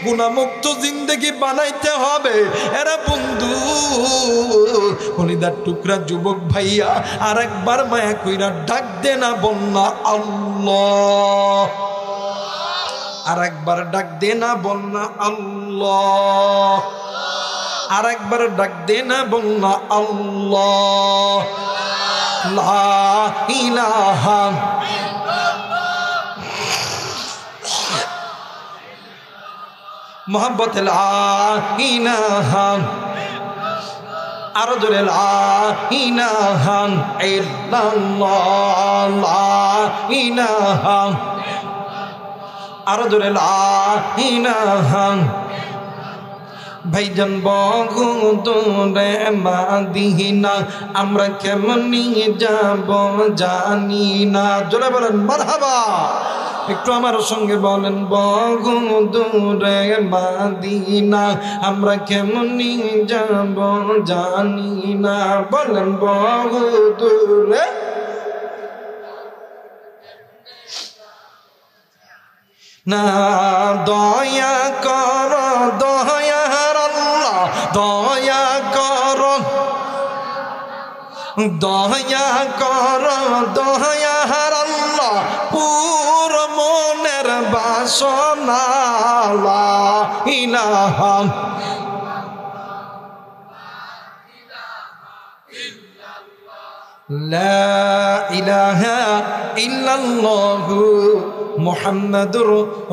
গুনাহমুক্ত জিন্দেগি বানাইতে হবে। এরা বন্ধু, কলিদার টুকরা যুবক ভাইয়া, আর একবার মায়া কইরা ডাক দে না, বন্যা আল্লাহ। আর একবার ডাক দে না, বন্যা আল্লাহ। আর একবার ডাক দে না, বন্যা আল্লাহ। লা ইলাহা মোহাম্মত, লা ইলাহা, আরো জোরে, লা ইলাহা ইল্লাল্লাহ, লা ইলাহা, আরো জোরে, লা ইলাহা। ভাইজান বহু দূরে মাদিনা, আমরা কেমনি যাব জানি না। জোরে বলেন মারহাবা। একটু আমার সঙ্গে বলেন, বহু দূরে মাদিনা, আমরা কেমনি যাব জানি না। বলেন বহু দূরে, না দয়া কর, দয়ার আল্লাহ দয়া কর, দয়া কর, দয়ার আল্লাহ পুর মনের বাসনা। লা ইলাহা লা ইলাহা ইল্লাল্লাহু মুহাম্মাদুর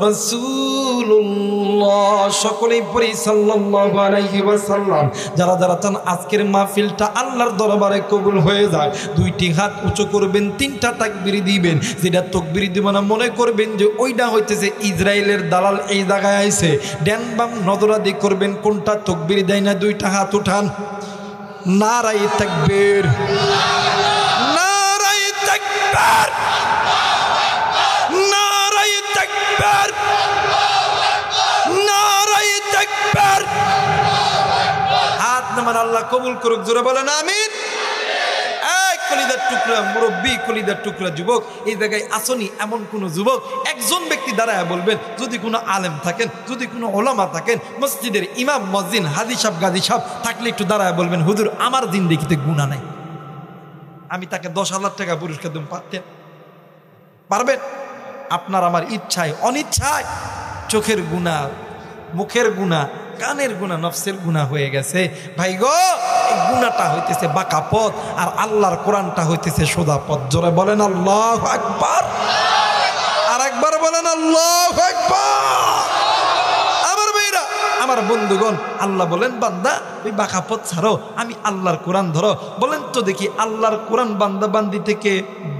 রাসূলুল্লাহ। সকলেই পড়ি সাল্লাল্লাহু আলাইহি ওয়াসাল্লাম। যারা যারা চান আজকের মাহফিলটা আল্লাহর দরবারে কবুল হয়ে যায়, দুইটি হাত উঁচু করবেন, তিনটা তাকবীর দিবেন। যেটা তাকবীর দিবেন না মনে করবেন যে ওইটা হইতেছে ইসরায়েলের দালাল এই জায়গায় আইছে, ডান বাম নজরাদি করবেন কোনটা তাকবীর দেয় না। দুইটা হাত উঠান, নারায়ে তাকবীর, নারায়ে তাকবীর, নারায়ে তাকবীর, নারায়ে তাকবীর। হাত নামান, আল্লাহ কবুল করুক। জোরে বলেন আমিন। কলিদার টুকরা মুরব্বী, কলিদার টুকরা যুবক, এই জায়গায় আসনি এমন কোন যুবক একজন ব্যক্তি দাঁড়ায় বলবেন, যদি কোনো আলেম থাকেন, যদি কোনো ওলামা থাকেন, মসজিদের ইমাম, মসজিদ, হাজি সাহেব, গাজী সাহেব থাকলে একটু দাঁড়ায় বলবেন, হুজুর আমার জিন্দেগিতে গুনাহ নাই, আমি তাকে 10,000 টাকা পুরস্কার দেব। পারতেন? পারবেন? আপনার আমার ইচ্ছায় অনিচ্ছায় চোখের গুনাহ, মুখের গুনাহ, কানের গুনাহ, নফসের গুনাহ হয়ে গেছে। ভাই গো, এই গুনাহটা হইতেছে বাঁকা পথ, আর আল্লাহর কোরআনটা হইতেছে সোজা পথ। জোরে বলেন আল্লাহু আকবার। আর একবার বলেন আল্লাহু আকবার। আমার ভাইরা, আমার বন্ধুগণ, আল্লাহ বলেন বান্দা ওই বাঁকা পথ ছাড়ো, আমি আল্লাহর কোরআন ধরো। বলেন তো দেখি, আল্লাহর কোরআন বান্দা বান্দি থেকে,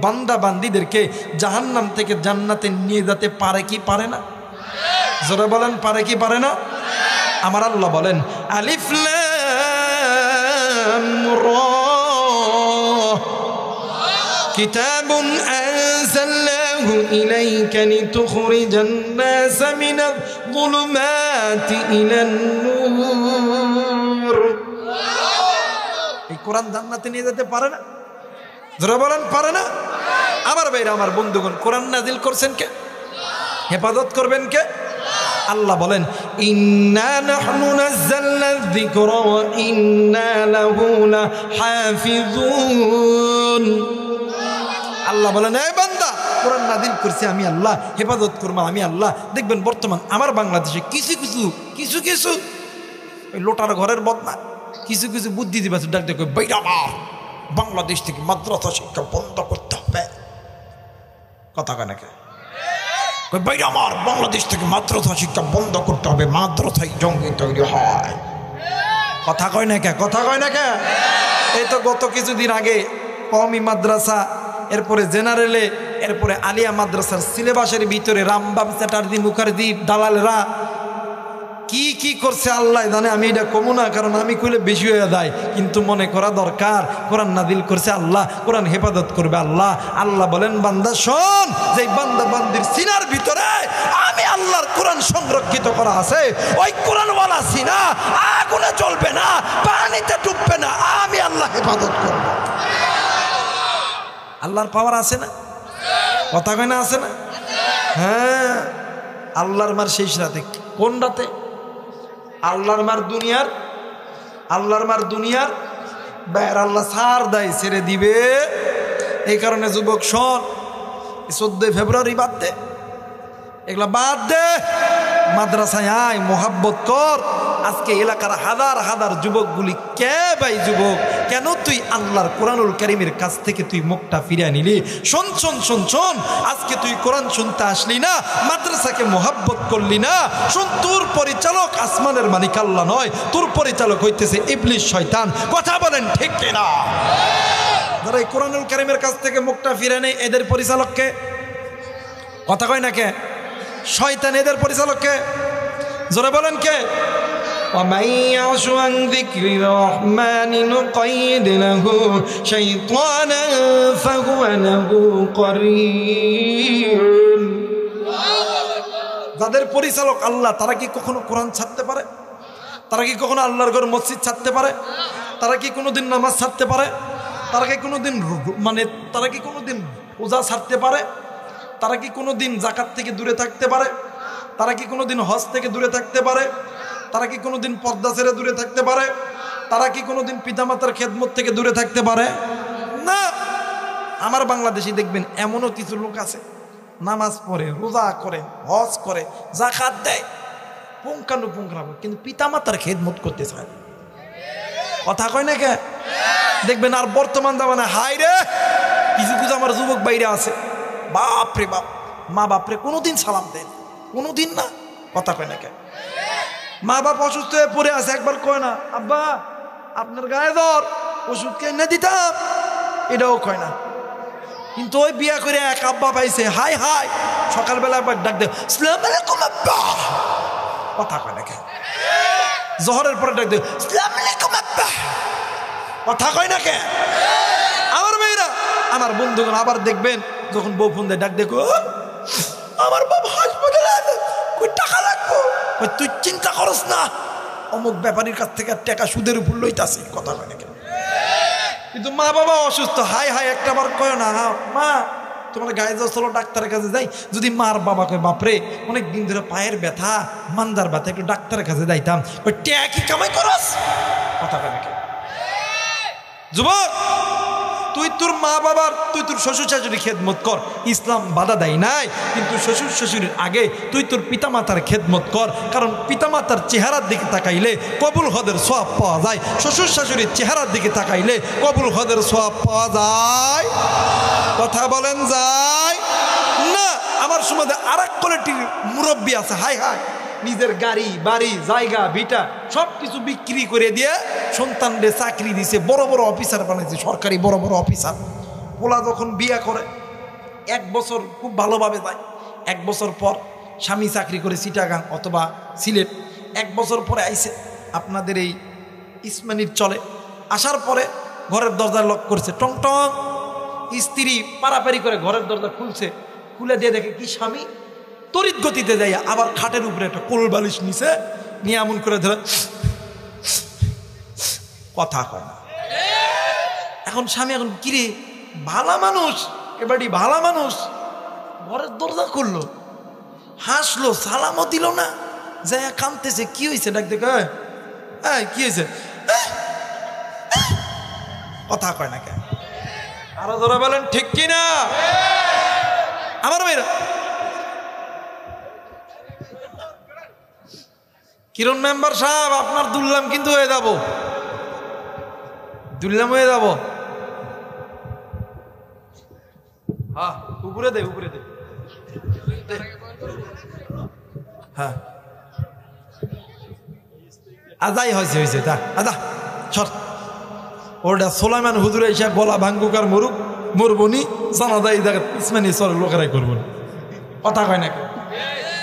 বান্দা বান্দিদেরকে জাহান্নাম থেকে জান্নাতে নিয়ে যেতে পারে কি পারে না? জোরে বলেন, পারে কি পারে না? আমার আল্লাহ বলেন, আলিফ লাম রা কিতাবুন আনজালনাহু ইলাইকা লিতুখরিজান নাস মিনাজ যুলুমাতি ইলান নূর। এই কোরআন জান্নাতে নিয়ে যেতে পারে না? যারা বলেন পারে না। আমার ভাইরা, আমার বন্ধুগণ, কোরআন নাজিল করছেন কে? হেফাজত করবেন কে? আল্লাহ বলেন, ইন্না নাহনু নাযালনা যিকরা ওয়া ইন্না লাহু লাহাফিজুন। আল্লাহ বলেন, এই বান্দা, কোরআন নাজিল করছি আমি আল্লাহ, হেফাজত করবো আমি আল্লাহ। দেখবেন বর্তমান আমার বাংলাদেশে কিছু কিছু ওই লোটার ঘরের বদনা কিছু কিছু বুদ্ধিজীবী আছে, ডাক দেখো বাইরে আমার বাংলাদেশ থেকে মাদ্রাসা শিক্ষা বন্ধ করতে হবে। কথা কয় নাকি? বাইরে আমার বাংলাদেশ থেকে মাদ্রাসা শিক্ষা বন্ধ করতে হবে, মাদ্রাসায় জঙ্গি তৈরি হয়। কথা কয় না কে? কথা কয় না কে? এই তো গত কিছুদিন আগে কওমি মাদ্রাসা, এরপরে জেনারেলে, এরপরে আলিয়া মাদ্রাসার সিলেবাসের ভিতরে রামবাম চ্যাটার্জি মুখার্জি দালালরা কি কি করছে আল্লাহ জানে। আমি এটা কমু না, কারণ আমি কইলে বেশি হয়ে যায়। কিন্তু মনে করা দরকার, কোরআন নাজিল করছে আল্লাহ, কোরআন হেফাজত করবে আল্লাহ। আল্লাহ বলেন, বান্দা শোন, যে বান্দা বান্দির সিনার ভিতরে আমি আল্লাহর কোরআন সংরক্ষিত করা আছে, ওই কোরআনওয়ালা সিনা আগুনে জ্বলবে না, পানিতে ডুববে না, আমি আল্লাহ হেফাজত করব। আল্লাহর পাওয়ার আছে না? কথা কয় না আছে না? হ্যাঁ, আল্লাহর মার শেষ রাতে। কোন রাতে? আল্লাহর মার দুনিয়ার বাইর আল্লাহ ছাড় দেয়, ছেড়ে দিবে। এই কারণে যুবক শোন, 14 ফেব্রুয়ারি বাদ দে, এগুলা বাদ দে, মাদ্রাসায় আয়, মোহাব্বত কর। আজকে এলাকার হাজার হাজার যুবকগুলি, কে ভাই যুবক, কেন তুই আল্লাহর কোরআনুল কারীমের কাছ থেকে তুই মুখটা ফিরিয়ে নিলি? শোন শোন শোন শোন, আজকে তুই কোরআন শুনতে আসলি না, মাদ্রাসাকে মোহাব্বত করলি না। শোন, তোর পরিচালক আসমানের মালিক আল্লাহ নয়, তোর পরিচালক হইতেছে ইবলিস, শয়তান। কথা বলেন ঠিক কিনা? যারা এই কোরআনুল কারীমের কাছ থেকে মুখটা ফিরিয়ে নেয়, এদের পরিচালককে? কথা কয় না কে? শয়তান। এদের পরিচালককে জোরে বলেন কে? ومن يعش عن ذكر الرحمن نقيض له شيطانا فهو له قرين। যাদের পরিচালক আল্লাহ, তারা কি কখনো কোরআন ছাড়তে পারে? তারা কি কখনো আল্লাহর ঘর মসজিদ ছাড়তে পারে? তারা কি কোনোদিন নামাজ ছাড়তে পারে? তারা কি কোনোদিন রোজা ছাড়তে পারে? তারা কি কোনোদিন যাকাত থেকে দূরে থাকতে পারে? তারা কি কোনোদিন হজ থেকে দূরে থাকতে পারে? তারা কি কোনোদিন পর্দা ছেড়ে দূরে থাকতে পারে? তারা কি কোনোদিন পিতামাতার খেদমত থেকে দূরে থাকতে পারে? না। আমার বাংলাদেশে দেখবেন এমনও কিছু লোক আছে, নামাজ পড়ে, রোজা করে, হজ করে, যাকাত দেয়, পুঙ্খানুপুঙ্খাভাবে, কিন্তু পিতামাতার খেদমত করতে চায়। কথা কয় না কে? দেখবেন আর বর্তমান জামানে হাই রে, কিছু কিছু আমার যুবক বাইরে আছে, বাপরে বাপ, মা বাপরে কোনোদিন সালাম দেন, কোনোদিন না। কথা কয় না কে? মা বাপ অসুস্থ হয়ে পড়ে আছে, একবার কয় না, আব্বা আপনার গায়ে জ্বর, ওষুধ কিনে দিতাম, এটাও কয় না। কিন্তু ওই বিয়া করে এক আব্বা পাইছে, হাই হাই, সকালবেলা একবার ডাক দেয়, আসসালামু আলাইকুম আব্বা। কথা কয় না কে? জোহরের পরে ডাক দেয়, আসসালামু আলাইকুম আব্বা। কথা কয় না কে? আমার মেয়েরা, আমার বন্ধুগণ, আবার দেখবেন যখন বউ ফোন দেয়, ডাক দেখো, আমার বাপ হাসপাতালে আছে, কই টাকা লাগবো? তুই চিন্তা করস না, অমুক ব্যাপারীর কাছ থেকে টাকা সুদের উপর লইতাছি। কথা কয় না কেন? কিন্তু মা বাবা অসুস্থ, হাই হাই একটা বার কয় না, মা তোমার গায়ে জ্বর, চলো ডাক্তারের কাছে যাই। যদি মার বাবা কয়, বাপরে অনেক দিন ধরে পায়ের ব্যথা, মান্দার ব্যথা, একটু ডাক্তারের কাছে যাইতাম, ওই ট্যা কি কামাই করস? কথা কয় না কেন? যুবক, তুই তোর মা বাবার, তুই তোর শ্বশুর শাশুড়ির খেদমত কর, ইসলাম বাধা দেয় নাই। কিন্তু শ্বশুর শাশুড়ির আগে তুই তোর পিতামাতার খেদমত কর, কারণ পিতামাতার চেহারার দিকে তাকাইলে কবুল হদের সওয়াব পাওয়া যায়, শ্বশুর শাশুড়ির চেহারার দিকে তাকাইলে কবুল হদের সওয়াব পাওয়া যায়। কথা বলেন যায় না? আমার সমাজে আর এক কোয়ালিটির মুরব্বী আছে, হাই হাই, নিজের গাড়ি বাড়ি জায়গা ভিটা সব কিছু বিক্রি করে দিয়ে সন্তানদের চাকরি দিছে, বড় বড় অফিসার বানাইছে, সরকারি বড় বড় অফিসার। পোলা যখন বিয়ে করে 1 বছর খুব ভালোভাবে যায়, 1 বছর পর স্বামী চাকরি করে চিটাগাং অথবা সিলেট, 1 বছর পরে আইছে আপনাদের এই ইসমানির চলে। আসার পরে ঘরের দরজা লক করছে, টং টং, স্ত্রী পারাপারি করে ঘরের দরজা খুলছে, খুলে দিয়ে দেখে কি স্বামী তড়িৎ গতিতে যাই, আবার খাটের উপরে একটা কোল বালিশ নিছে, নিয়ে এমন করে ধরে, কথা কয় না। এখন স্বামী এখন কিরে ভালা মানুষ, এবারই ভালা মানুষ ঘরের দরজা খুললো, হাসলো, সালামও দিল না, যাই কাঁদতেছে। কি হয়েছে? ডাক দেখো, কি হয়েছে? কথা কয় না কেন? আরো ধরে বলেন ঠিক কিনা আমার মেয়েরা? কিরণ মেম্বার সাহেব, আপনার দুললাম কিন্তু হয়ে যাব, দুললাম হয়ে যাব। হ্যাঁ, উপরে দে, উপরে দে। হ্যাঁ, আদাই হয়েছে, হয়েছে তা আদা সর। ওটা সোলাইমান হুজুর এসে গলা ভাঙ্গুক আর মরুক, মরবনি জানাদা এই জায়গা ইসমানি সর লোকেরাই করবনি। কথা কয় না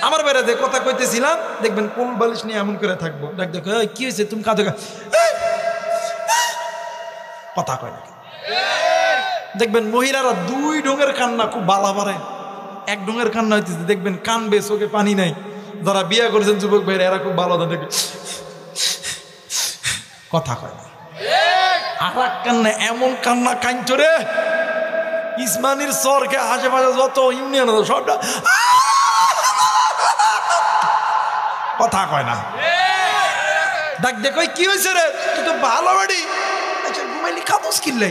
আমার বেড়া যে কথা কইতেছিলাম, দেখবেন কোল বালিশ নিয়ে এমন করে থাকবো। দেখ দেখো কি হয়েছে, তুমি কাঁদো, কথা কয় না। দেখবেন মহিলারা দুই ঢঙের কান্না খুব বালা পারে। এক ঢঙের কান্না হইতেছে, দেখবেন কানবে, চোখে পানি নাই। যারা বিয়ে করেছেন যুবক ভাইরা, এরা খুব ভালো দেখে কথা কয় না। আর এক কান্না, এমন কান্না কাঁদছ রে, ইসমানির সরকে আশেপাশে যত ইউনিয়ন সবটা কথা কয় না। ডাক দেখো কি হয়েছে রে, তুই তো ভালো বাড়ি ঘুমাইলি, খাদোস কিনলে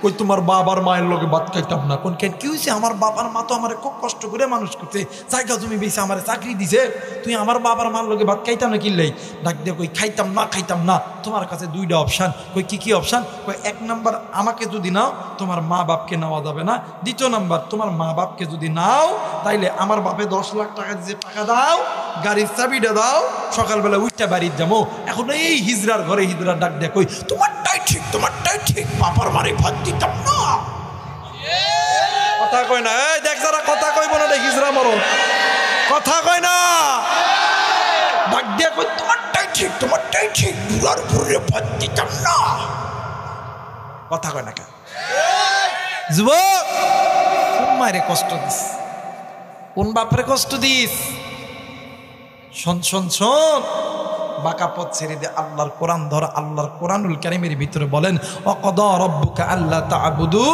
কই তোমার বাবার মায়ের লোকে ভাত খাইতাম না। কোন কেন কি হয়েছে? আমার বাবার মা তো আমার খুব কষ্ট করে মানুষ করছে, জায়গা তুমি বেশি আমার চাকরি দিছে, তুই আমার বাবার মার লোকে ভাত খাইতাম না কিনলেই। ডাক দিয়ে কই খাইতাম না, খাইতাম না। তোমার কাছে দুইটা অপশান। কই কি কি অপশান? কই এক নাম্বার, আমাকে যদি নাও তোমার মা বাপকে নেওয়া যাবে না। দ্বিতীয় নাম্বার, তোমার মা বাপকে যদি নাও তাইলে আমার বাপে 10 লাখ টাকা দিয়ে টাকা দাও, গাড়ির চাবিটা দাও, সকালবেলা উঠটা বাড়ির যাবো। এখন এই হিজড়ার ঘরে হিজড়ার ডাক দিয়ে কই তোমারটাই ঠিক, তোমারটাই ঠিক, বাবার মারে ভাত দিতাম না। কথা কয় না। এই দেখ, যারা কথা কইব না রে হিজড়া মরণ, কথা কয় না। ডাক দিয়ে কই তোমারটাই ঠিক, তোমারটাই ঠিক, বুড়ার উপরে ভাত দিতাম না। কথা কয় না কেন? যুবক, কোন মায়ের কষ্ট দিস, কোন বাপরে কষ্ট দিস? শোন শোন শোন, বাঁকা পথ ছেড়ে দে, আল্লাহর কোরআন ধর। আল্লাহর কোরআনুল কারীমের ভিতরে বলেন, ওয়াকাদা রাব্বুকা আল্লা তা'বুদু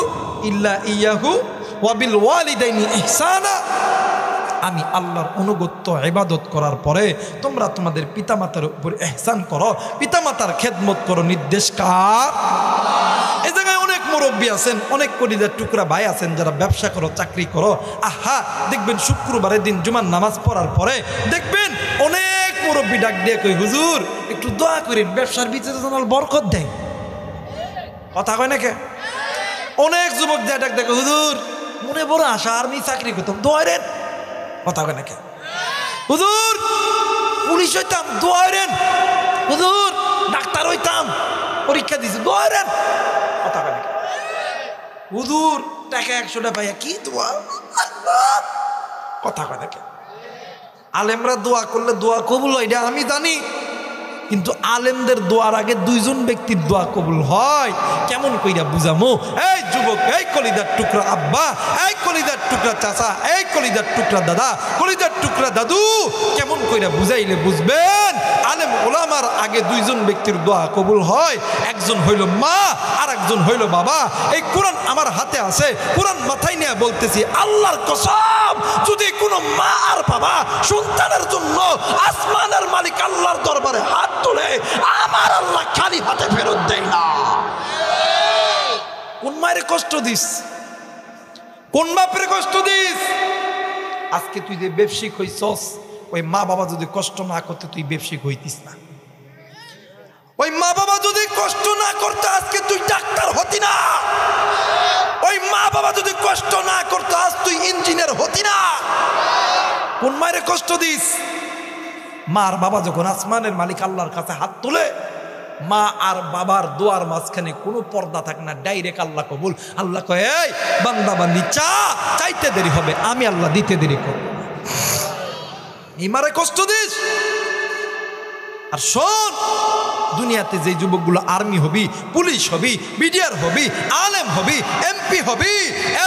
ইল্লা ইয়াহু ওয়া বিল ওয়ালিদাইনি ইহসানা। আমি আল্লাহর অনুগত্য ইবাদত করার পরে তোমরা তোমাদের পিতামাতার উপর ইহসান করো, পিতামাতার খেদমত করো। নির্দেশ কার? এই জায়গায় অনেক মুরব্বী আছেন, অনেক কলিজার টুকরা ভাই আছেন যারা ব্যবসা করো, চাকরি করো। আহা, দেখবেন শুক্রবারের দিন জুমার নামাজ পড়ার পরে দেখবেন অনেক মুরব্বী ডাক দিয়ে কই, হুজুর একটু দোয়া করেন, ব্যবসার ভিতরে যেন বরকত দেয়। কথা কয় নাকি? অনেক যুবক যায় ডাক দেখে, হুজুর মনে বড় আশা, আর্মি চাকরি করতাম, দোয়া রেন। কথা কয় নাকি? হুজুর পুলিশ হইতাম, দোয়া রেন। হুজুর ডাক্তার হইতাম, পরীক্ষা দিছি, দোয়া রেন। কথা কয় নাকি? হুজুর টাকা 100 টাকা পাইয়া কি দোয়া। কথা কয় নাকি? আলেমরা দোয়া করলে দোয়া কবুল হয়, এটা আমি জানি, কিন্তু আলেমদের দোয়ার আগে 2 জন ব্যক্তির দোয়া কবুল হয়। কেমন কইরা বুঝামো? এই যুবক, এই কলিজার টুকরা আব্বা, এই কলিজার টুকরা চাচা, এই কলিজার টুকরা দাদা, কলিজার টুকরা দাদু, কেমন কইরা বুঝাইলে বুঝবেন আলেম ওলামার আগে 2 জন ব্যক্তির দোয়া কবুল হয়। একজন হইল মা, আর একজন হইল বাবা। এই কোরআন আমার হাতে আছে, কোরআন মাথায় নিয়ে বলতেছি, আল্লাহর কসম, যদি কোনো মা আর বাবা সন্তানের জন্য আসমানের মালিক আল্লাহর দরবারে হাত তোলে, আমার আল্লাহ খালি হাতে ফেরত দেয় না। কোন মায়ের কষ্ট দিস, কোন বাপের কষ্ট দিস? আজকে তুই যে ব্যবসায়িক হইছস, ওই মা বাবা যদি কষ্ট না করতে তুই ব্যবসায়িক হইতিস না। ওই মা বাবা যদি কষ্ট না করতে আজকে তুই ডাক্তার হতি না। ওই মা বাবা যদি কষ্ট না করতে আজ তুই ইঞ্জিনিয়ার হতি না। কোন মায়ের কষ্ট দিস? মা আর বাবা যখন আসমানের মালিক আল্লাহর কাছে হাত তোলে, মা আর বাবার দোয়ার মাঝখানে কোনো পর্দা থাকে না, ডাইরেক্ট আল্লাহ কবুল। আল্লাহ কয়, এই বান্দা বান্দি চাইতে দেরি হবে, আমি আল্লাহ দিতে দেরি করব। ইমারে কষ্ট দিস, আর শোন, দুনিয়াতে যে যুবকগুলো আর্মি হবি, পুলিশ হবি, বিডিআর হবি, আলেম হবি, এমপি হবি,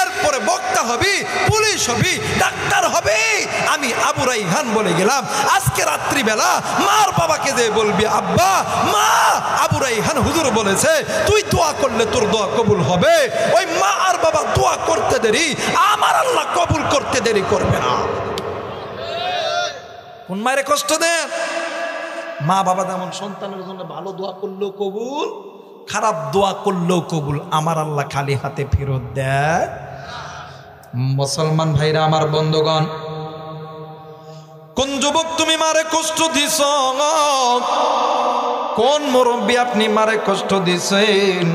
এরপরে বক্তা হবি, পুলিশ হবি, ডাক্তার হবি, আমি আবু রাইহান বলে গেলাম, আজকে রাত্রিবেলা মার বাবাকে যে বলবি, আব্বা মা আবু রাইহান হুজুর বলেছে তুই দোয়া করলে তোর দোয়া কবুল হবে। ওই মা আর বাবা দোয়া করতে দেরি, আমার আল্লাহ কবুল করতে দেরি করবে না। কোন মায়ের কষ্ট দেন? মা বাবা যেমন সন্তানের জন্য ভালো দোয়া করলেও কবুল, খারাপ দোয়া করলেও কবুল, আমার আল্লাহ খালি হাতে ফেরত দেয়। মুসলমান ভাইরা আমার, বন্ধুগণ, কোন যুবক তুমি মারে কষ্ট দিছ? কোন মুরব্বী আপনি মারে কষ্ট দিছেন?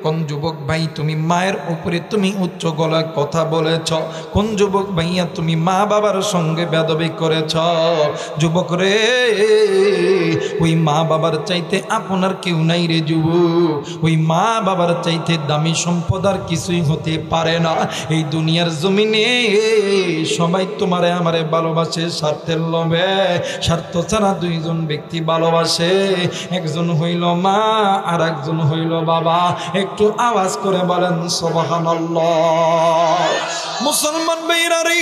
কোন যুবক ভাই তুমি মায়ের উপরে তুমি উচ্চ গলায় কথা বলেছ? কোন যুবক ভাইয়া তুমি মা বাবার সঙ্গে বেয়াদবি করেছ? যুবক রে, ওই মা বাবার চাইতে আপনার কেউ নাই রে যুবক। ওই মা বাবার চাইতে দামি সম্পদ আর কিছুই হতে পারে না। এই দুনিয়ার জমিনে সবাই তোমারে আমারে ভালোবাসে স্বার্থের লোভে। স্বার্থ ছাড়া দুইজন ব্যক্তি ভালোবাসে, একজন হইল মা আর একজন হইল বাবা। একটু আওয়াজ করে বলেন সুবহানাল্লাহ। মুসলমান ভাইরা রে,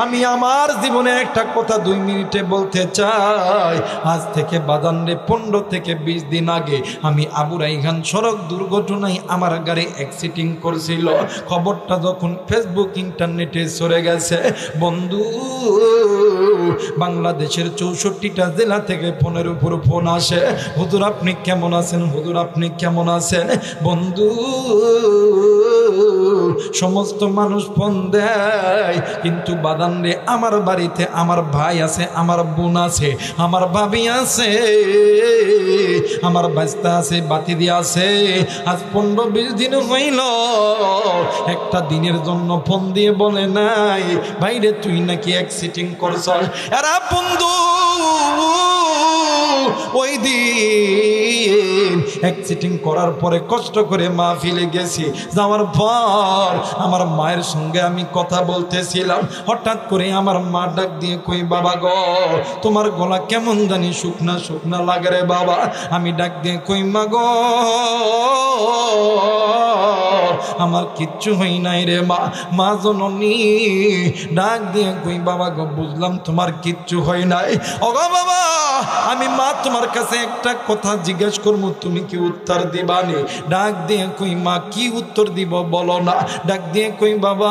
আমি আমার জীবনে একটা কথা 2 মিনিটে বলতে চাই। আজ থেকে বাদানরে 15 থেকে 20 দিন আগে আমি আবু রাইহান সড়ক দুর্ঘটনায় আমার গাড়ি অ্যাক্সিডেন্ট করছিল। খবরটা যখন ফেসবুক ইন্টারনেটে ছড়ে গেছে, বন্ধু বাংলাদেশের 64টা জেলা থেকে ফোনের উপর ফোন আসে, হুজুর আপনি কেমন আছেন, হুজুর আপনি কেমন আছেন। বন্ধু সমস্ত মানুষ ফোন দেয়, কিন্তু বাদান রে আমার বাড়িতে আমার ভাই আছে, আমার বোন আছে, আমার ভাবি আছে, আমার বাস্তা আছে, বাতিদি আছে। আজ 15-20 দিন হইল, একটা দিনের জন্য ফোন দিয়ে বলে নাই ভাইরে তুই নাকি অ্যাক্সিডেন্ট করছ। এরা বন্ধু ওই দিন অ্যাক্সিডেন্ট করার পরে কষ্ট করে মাহফিলে গেছি, যাওয়ার পর আমার মায়ের সঙ্গে আমি কথা বলতেছিলাম, হঠাৎ করে আমার মা ডাক দিয়ে কই, বাবা গো তোমার গলা কেমন জানি শুকনা শুকনা লাগে রে বাবা। আমি ডাক দিয়ে কই, মা গো আমার কিচ্ছু হই নাই রে মা। মা জননী ডাক দিয়ে কই, বাবা গো বুঝলাম তোমার কিচ্ছু হয় নাই। ওগো বাবা, আমি মা তোমার কাছে একটা কথা জিজ্ঞেস করবো, তুমি কি উত্তর দিবানি? ডাক দিয়ে কই, মা কি উত্তর দিব বলো না। ডাক দিয়ে কই, বাবা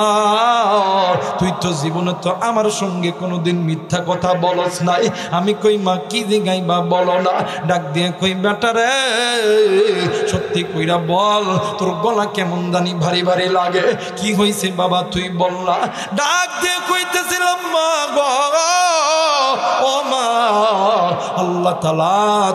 তুই তো জীবনে তো আমার সঙ্গে কোনোদিন মিথ্যা কথা বলস নাই। আমি কই, মা কি জিগাইবা বলো না। ডাক দিয়ে কই, বেটা রে সত্যি কইরা বল, তোর গলা কেমন জানি ভারী ভারী লাগে, কি হয়েছে বাবা তুই বল না। ডাক দিয়ে কইতেছিলাম, মা গো ও মা, আল্লাহ তাআলা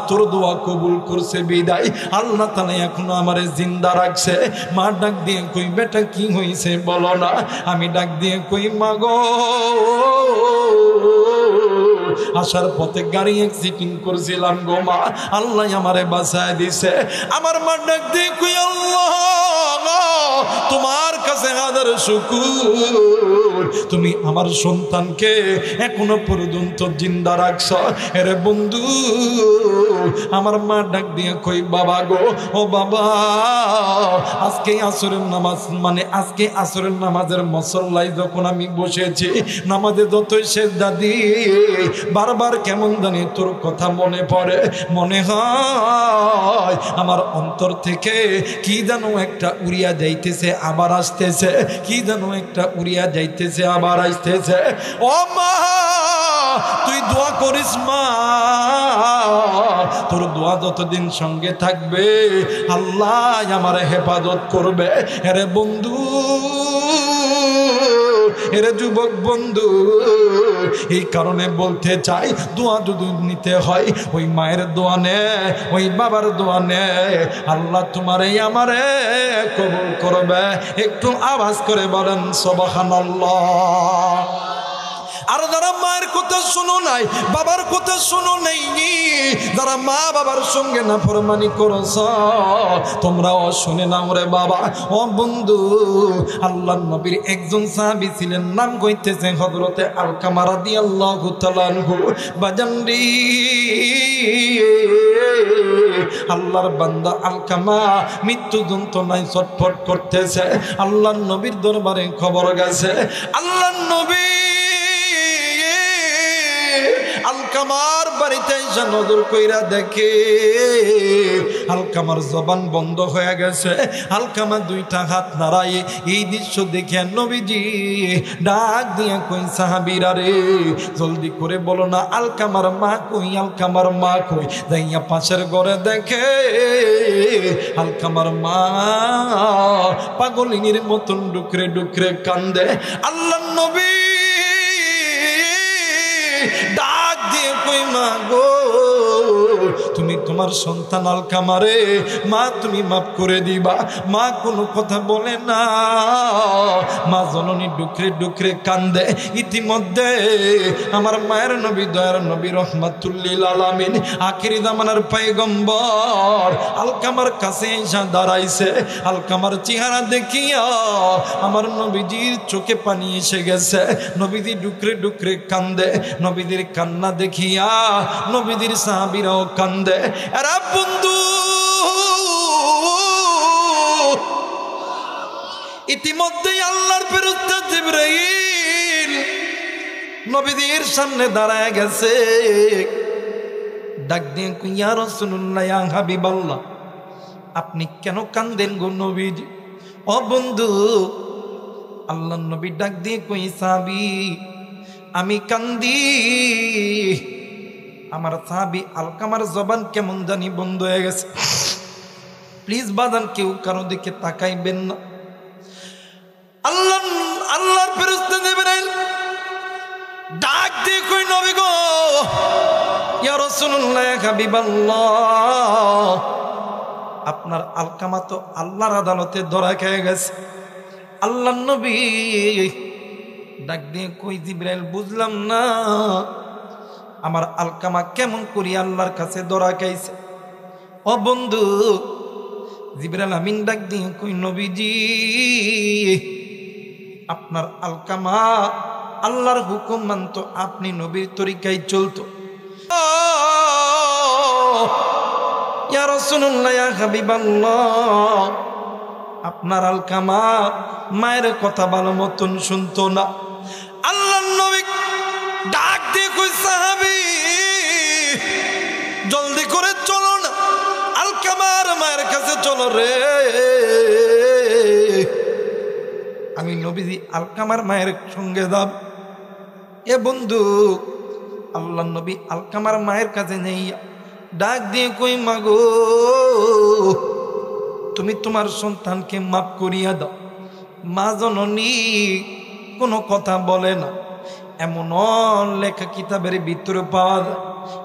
তোর দোয়া কবুল করছে বিদায়, আল্লাহ তাআলা এখনো আমারে জিন্দা রাখছে। মা ডাক দিয়ে কই, বেটা কি হয়েছে বলো না। আমি ডাক দিয়ে কই, মা গো আসার পথে গাড়ি অ্যাক্সিডেন্ট করছিলাম গো মা, আল্লাহ আমারে বাঁচায় দিছে। আমার মা ডাক দিয়ে কই, আল্লাহ তোমার কাছে হাজার শুকর, তুমি আমার সন্তানকে এখনো পর্যন্ত জিন্দা রাখছ। এরে বন্ধু আমার মা ডাক দিয়ে কই, বাবা গো ও বাবা, আজকে আসরের নামাজ আজকে আসরের নামাজের মুসল্লায় যখন আমি বসেছি, নামাজে যতই সেজদা দিই বারবার কেমন জানি তোর কথা মনে পড়ে। মনে হয় আমার অন্তর থেকে কি যেন একটা উড়িয়া যাইতেছে আবার আসতেছে, কি যেন একটা উড়িয়া যাইতেছে আবার আসতেছে। ও মা তুই দোয়া করিস মা, তোর দোয়া যতদিন সঙ্গে থাকবে আল্লাহ আমার হেফাজত করবে। আরে বন্ধু, এরে যুবক বন্ধু, এই কারণে বলতে চাই, দোয়া যদি নিতে হয় ওই মায়ের দোয়া নে, ওই বাবার দোয়া নে, আল্লাহ তোমারে আমারে কবুল করবে। একটু আওয়াজ করে বলেন সুবহানাল্লাহ। আর যারা মায়ের কথা শোনো নাই, বাবার কথা শোনো নাই, যারা মা বাবার সঙ্গে নাফরমানি করেছ, তোমরাও শুনে নাও রে বাবা। ও বন্ধু, আল্লাহর নবীর একজন সাহাবী ছিলেন, নাম কইতেছে হযরতে আলকামা রাদিয়াল্লাহু তাআলা আনহু। বাজানরি, আল্লাহর বান্দা আলকামা মৃত্যু যন্ত্রণায় ছটফট করতেছে। আল্লাহর নবীর দরবারে খবর গেছে। আল্লাহর নবী আলকামার বাড়িতে এসে নজর কইরা দেখে আলকামার জবান বন্ধ হয়ে গেছে। আলকামা দুইটা হাত নাড়ায়। এই দৃশ্য দেখে নবীজি ডাক দিয়া কই, সাহাবীরা রে, জলদি করে বলো না আলকামার মা কই, আলকামার মা কই। যাইয়া পাশের ঘরে দেখে আলকামার মা পাগলিনীর মতন ডুকরে ডুকরে কান্দে। আল্লাহর নবী ডাক দিয়ে কই, মা গো, তুমি তোমার সন্তান আলকামারে, মা তুমি মাফ করে দিবা। মা কোনো কথা বলে না, মা জননী ডুকরে ডুকরে কান্দে। ইতিমধ্যে আমার মায়ের নবী, দয়ার নবী, রহমাতুল্লিল আলামিন, আখিরি জামানার পয়গম্বর আলকামার কাছে এসে দাঁড়াইছে। আলকামার চেহারা দেখিয়া আমার নবীজির চোখে পানি এসে গেছে। নবীজি ডুকরে ডুকরে কান্দে। নবীজির কান্না দেখিয়া নবীজির সাহাবীরাও কান্দে। এরা বন্ধু, ইতিমধ্যেই আল্লাহর ফেরেশতা জিবরাইল নবীজির সামনে দাঁড়ায় গেছে। ডাক দিয়ে কই, ইয়া রাসূলুল্লাহ, ইয়া হাবিবাল্লাহ, আপনি কেন কান্দেন গো নবীজি? ও বন্ধু, আল্লাহর নবী ডাক দিয়ে কই, সাহাবী, আমি কান্দি, আমার সাহাবী আলকামার জবান কেমন জানি বন্ধ হয়ে গেছে। প্লিজ বাদান, কেউ কারো দিকে তাকাইবেন না। আল্লাহর ফেরেশতা জিবরাইল ডাক দিয়ে কই, নবী গো, ইয়া রাসূলুল্লাহ, ইয়া হাবিবাল্লাহ, আপনার আলকামা তো আল্লাহর আদালতে ধরা খেয়ে গেছে। আল্লাহর নবী ডাক দিয়ে কই, জিবরাইল, বুঝলাম না আমার আলকামা কেমন করি আল্লাহর কাছে ধরা খাইছে। ও বন্ধু, জিবরাইল আমিন ডাক দিয়ে কই, নবীজি, আপনার আলকামা আল্লাহর হুকুম মানত, আপনি নবীর তরিকায় চলতো। ইয়া রাসূলুল্লাহ, ইয়া হাবিবাল্লাহ, আপনার আলকামা মায়ের কথা ভালো মতন শুনতো না। আল্লাহর নবী ডাক দিয়ে কই, সাহাবী, জলদি করে চলো না, আলকামার মায়ের কাছে চলো রে। আমি নবীজি আলকামার মায়ের সঙ্গে যাব। এ বন্ধু, আল্লাহর নবী আলকামার মায়ের কাছে নেই, ডাক দিয়ে কই, মা গো, তুমি তোমার সন্তানকে মাফ করিয়া দাও। মা জননী কোনো কথা বলে না। এমন লেখা কিতাবের ভিতরে পাওয়া যায়।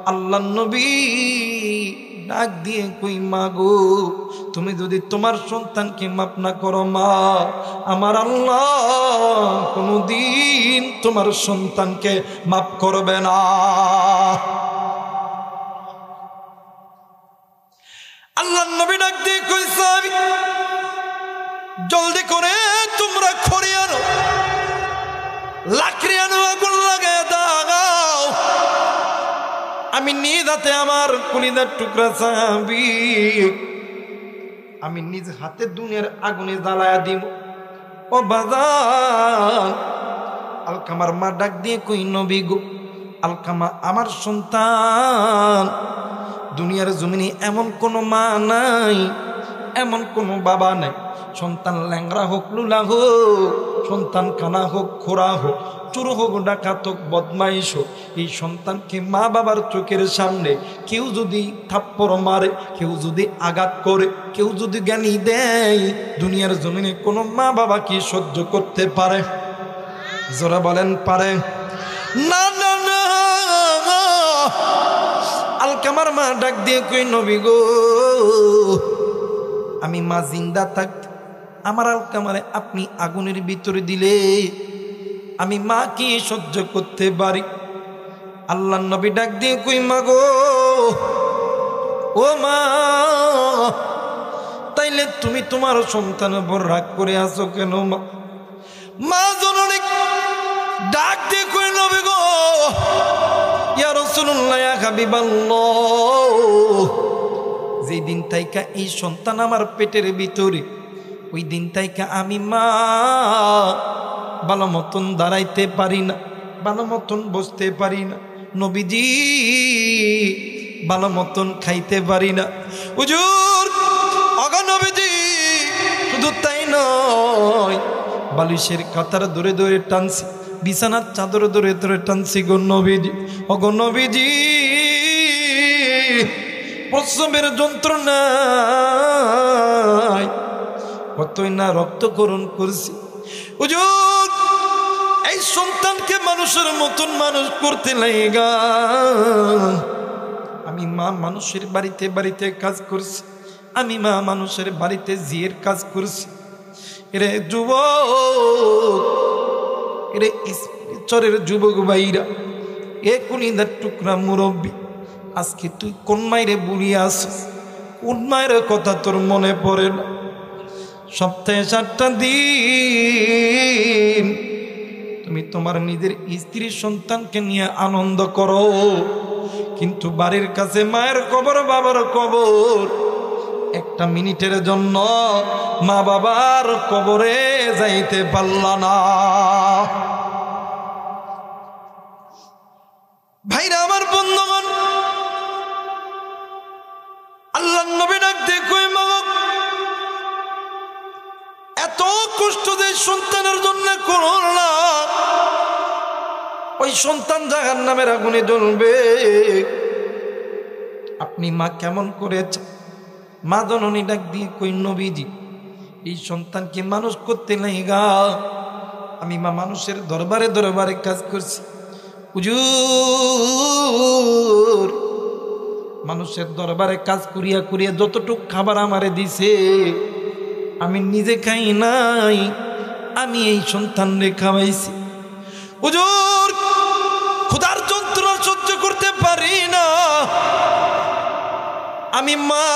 আল্লাহর নবী ডাক দিয়ে কই, মা গো, তুমি যদি তোমার সন্তানকে মাফ না করো, মা, আমার আল্লাহ কোনদিন তোমার সন্তানকে মাফ করবে না। আল্লাহর নবী ডাক দিয়ে কই, সাহাবী, জলদি করে তোমরা খড়ি আনো, লাকড়ি আনো, আগুন লাগায় দাও। আমি নিজ হাতে আমার কলিজার টুকরা সাহাবী, আমি নিজ হাতে দুনিয়ার আগুনে জ্বালায়া দিব। ও বাজান, আলকামার মা ডাক দিয়ে কই, নবী গো, আলকামা আমার সন্তান। দুনিয়ার জমিনে এমন কোনো মা নাই, এমন কোনো বাবা নাই। সন্তান ল্যাংরা হোক, লুলা হোক, সন্তান কানা হোক, খোরা হোক, চোর হোক, ডাকাত হোক, বদমাইশ হোক, এই সন্তানকে মা বাবার চোখের সামনে কেউ যদি থাপ্পড় মারে, কেউ যদি আঘাত করে, কেউ যদি জ্ঞানী দেয়, দুনিয়ার জমিনে কোনো মা বাবা কি সহ্য করতে পারে? যারা বলেন পারে না? না না। আলকামার মা ডাক দিয়ে কই, নবী গো, আমি মা জিন্দা থাকতে আমার আলকামারে আপনি আগুনের ভিতরে দিলে আমি মা কি সহ্য করতে পারি। আল্লাহর নবী ডাক দিয়ে কই মা গো, ও মা, তাইলে তুমি তোমার সন্তানের উপর রাগ করে আছো কেন? মা জননী ডাক দিয়ে কই নবী গো, ইয়া রাসূলুল্লাহ, ইয়া হাবিবাল্লাহ, যেই দিন তাইকা এই সন্তান আমার পেটের ভিতরে, ওই দিন তাইকা আমি মা ভালো মতন দাঁড়াইতে পারি না, ভালো মতন বসতে পারি না, নবীজি ভালো মতন খাইতে পারি না। হুজুর, আগা নবীজি, শুধু তাই নয়, বালিশের কাতার ধরে ধরে টানছি, বিছানার চাদর ধরে ধরে টানছি গো নবীজি। ওগো নবীজি, প্রসবের যন্ত্রণায় কতই না রক্তক্ষরণ করছি। হুজুর, এই সন্তানকে মানুষের মতন মানুষ করতে লাগা আমি মা মানুষের বাড়িতে বাড়িতে কাজ করছি, আমি মা মানুষের বাড়িতে জিয়ের কাজ করছি। এরে যুবক, এরে চরের যুবক ভাইরা, এ কুনিদার টুকরা মুরব্বী, আজকে তুই কোন মায়েরে বুড়িয়ে আসিস? কোন মায়ের কথা তোর মনে পড়ে না? সপ্তাহে 7টা দিন তুমি তোমার নিজের স্ত্রী সন্তানকে নিয়ে আনন্দ করো, কিন্তু বাড়ির কাছে মায়ের কবর, বাবার কবর, একটা মিনিটের জন্য মা বাবার কবরে যাইতে পারলা না। ভাইরা আমার, বন্ধুগণ, আল্লাহর নবী ডাক দিয়ে কই মা, এত কষ্ট যে সন্তানের জন্য করলা, ওই সন্তান জাহান্নামের আগুনে জ্বলবে। আপনি মা কেমন করেছেন? মা জননী ডাক দিয়ে কই নবীজি, এই সন্তানকে মানুষ করতে লাগা আমি মা মানুষের দরবারে দরবারে কাজ করছি। হুজুর, মানুষের দরবারে কাজ করিয়া করিয়া যতটুক খাবার আমারে দিছে আমি নিজে খাই নাই, আমি এই সন্তান রে খাওয়াইছি। হুজুর, ক্ষুধার যন্ত্রণা সহ্য করতে পারি না, আমি মা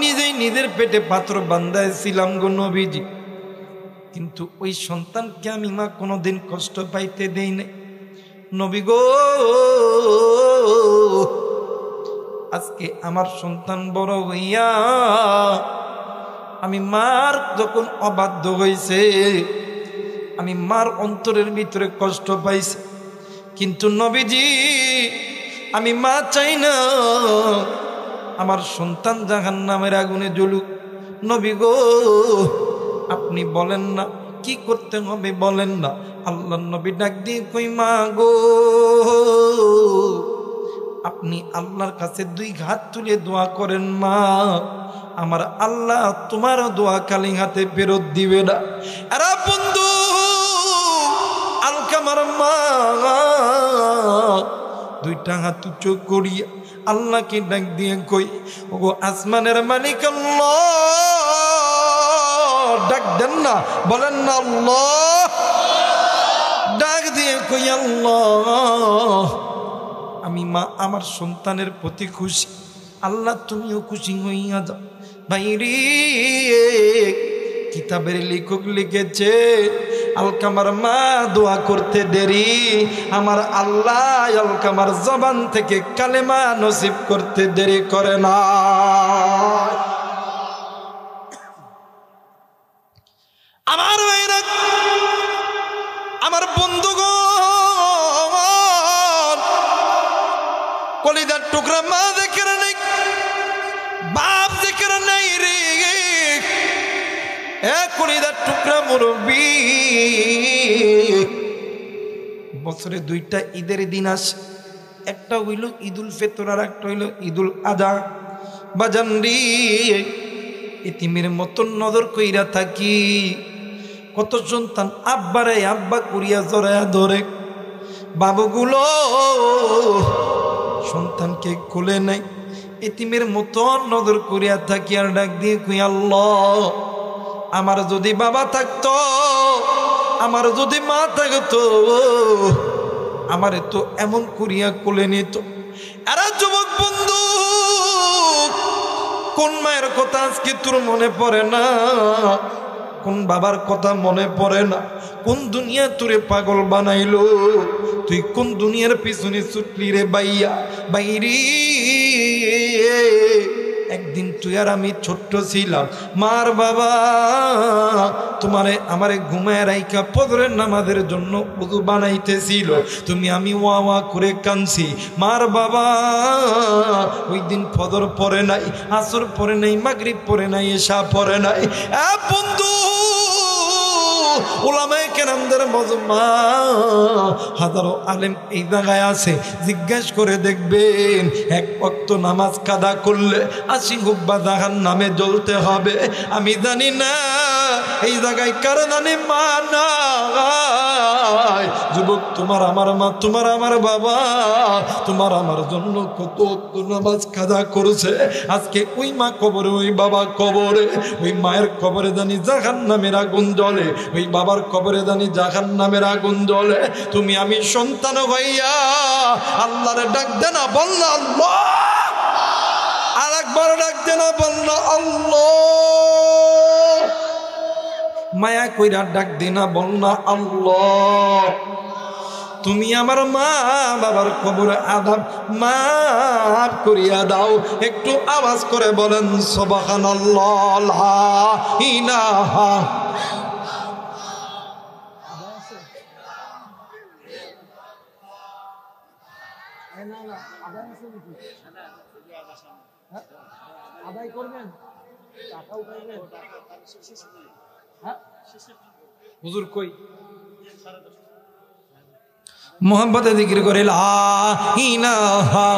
নিজেই নিজের পেটে পাত্র বান্ধাইছিলাম গো নবীজি, কিন্তু ওই সন্তানকে আমি মা কোনোদিন কষ্ট পাইতে দেই নাই। নবী গো, আজকে আমার সন্তান বড় হইয়া আমি মার যখন অবাধ্য হয়েছে, আমি মার অন্তরের ভিতরে কষ্ট পাইছি, কিন্তু নবীজি আমি মা চাই না আমার সন্তান জাহান্নামের আগুনে জ্বলুক। নবী গো, আপনি বলেন না কি করতে হবে, বলেন না। আল্লাহর নবী ডাক দিয়ে কই মা গো, আপনি আল্লাহর কাছে 2 হাত তুলে দোয়া করেন মা, আমার আল্লাহ তোমার দোয়া খালি হাতে ফেরত দিবে না। আরে বন্ধু, আলকামার মা 2টা হাত উঁচু করিয়া আল্লাহকে ডাক দিয়ে কই, ওগো আসমানের মালিক আল্লাহ, ডাক দেন না, বলেন না আল্লাহ, ডাক দিয়ে কই আল্লাহ, আমি মা আমার সন্তানের প্রতি খুশি, আল্লাহ তুমিও খুশি হইয়া যাও। ভাইরে, কিতাবের লেখক লিখেছে, আলকামার মা দোয়া করতে দেরি, আমার আল্লাহ আলকামার জবান থেকে কালেমা নসিব করতে দেরি করে না। আমার ভাইরা, আমার বন্ধুগণ, কলিজার টুকরা মা দেখে নেই, বাপ দেখে নেই রে, কলিজার টুকরা মুরব্বী, বছরে 2টা ঈদের দিন আসে, একটা হইল ঈদুল ফিতর আর একটা হইল ঈদুল আযহা। বাজান রে, এতিমের মতন নজর কইরা থাকি, কত সন্তান আব্বারে আব্বা করিয়া জড়ায়া ধরে, বাবুগুলো সন্তানকে কোলে নাই, এতিমের মতন নজর করিয়া থাকি, আর ডাক দিয়ে কই আল্লাহ, আমার যদি বাবা থাকতো আমার যদি মা থাকতো আমারে তো এমন করিয়া কোলে নিত। আরে যুবক বন্ধু, কোন মায়ের কথা আজকে তোর মনে পড়ে না? কোন বাবার কথা মনে পড়ে না? কোন দুনিয়া তোরে পাগল বানাইলো? তুই কোন দুনিয়ার পিছনে ছুটলি রে বাইয়া বাইরি? একদিন তুই আর আমি ছোট্ট ছিলাম, মার বাবা তোমারে আমারে ঘুমায় রাইকা ফজরের নামাজের জন্য ওযু বানাইতেছিল, তুমি আমি ওয়া ওয়া করে কাঁদছি। মার বাবা ওই দিন ফজর পড়ে নাই, আসর পড়ে নাই, মাগরিব পড়ে নাই, এশা পড়ে নাই। বন্ধু, উলামায়ে কেরামদের মজমা, হাজারো আলেম এই জায়গায় আছে, জিজ্ঞাসা করে দেখবেন এক ওয়াক্ত নামাজ কাদা করলে 80 হুব্বা জাহান্নামে জ্বলতে হবে। আমি জানি না এই জায়গায় কার জানি মা নাই। যুবক, তোমার আমার মা, তোমার আমার বাবা তোমার আমার জন্য কত নামাজ কাদা করেছে। আজকে ওই মা কবরে, ওই বাবা কবরে, ওই মায়ের কবরে জানি জাহান্নামের আগুন জ্বলে, ওই বাবার কবরে জানি জাহান্নামের আগুন জ্বলে। তুমি আমি সন্তান হইয়া আল্লাহরে ডাক দে না, বলনা আল্লাহ। আর একবার ডাক দে না, বলনা আল্লাহ। মায়া কইরা ডাক দে না, বলনা আল্লাহ। তুমি আমার মা বাবার কবরে আযাব মাফ করিয়া দাও। একটু আওয়াজ করে বলেন সুবহানাল্লাহ, লা ইলাহা। আদায় করবেন, টাকা উঠাইবেন। হুজুর কই? মোহাম্মদে জিকির করে লা ইলাহা,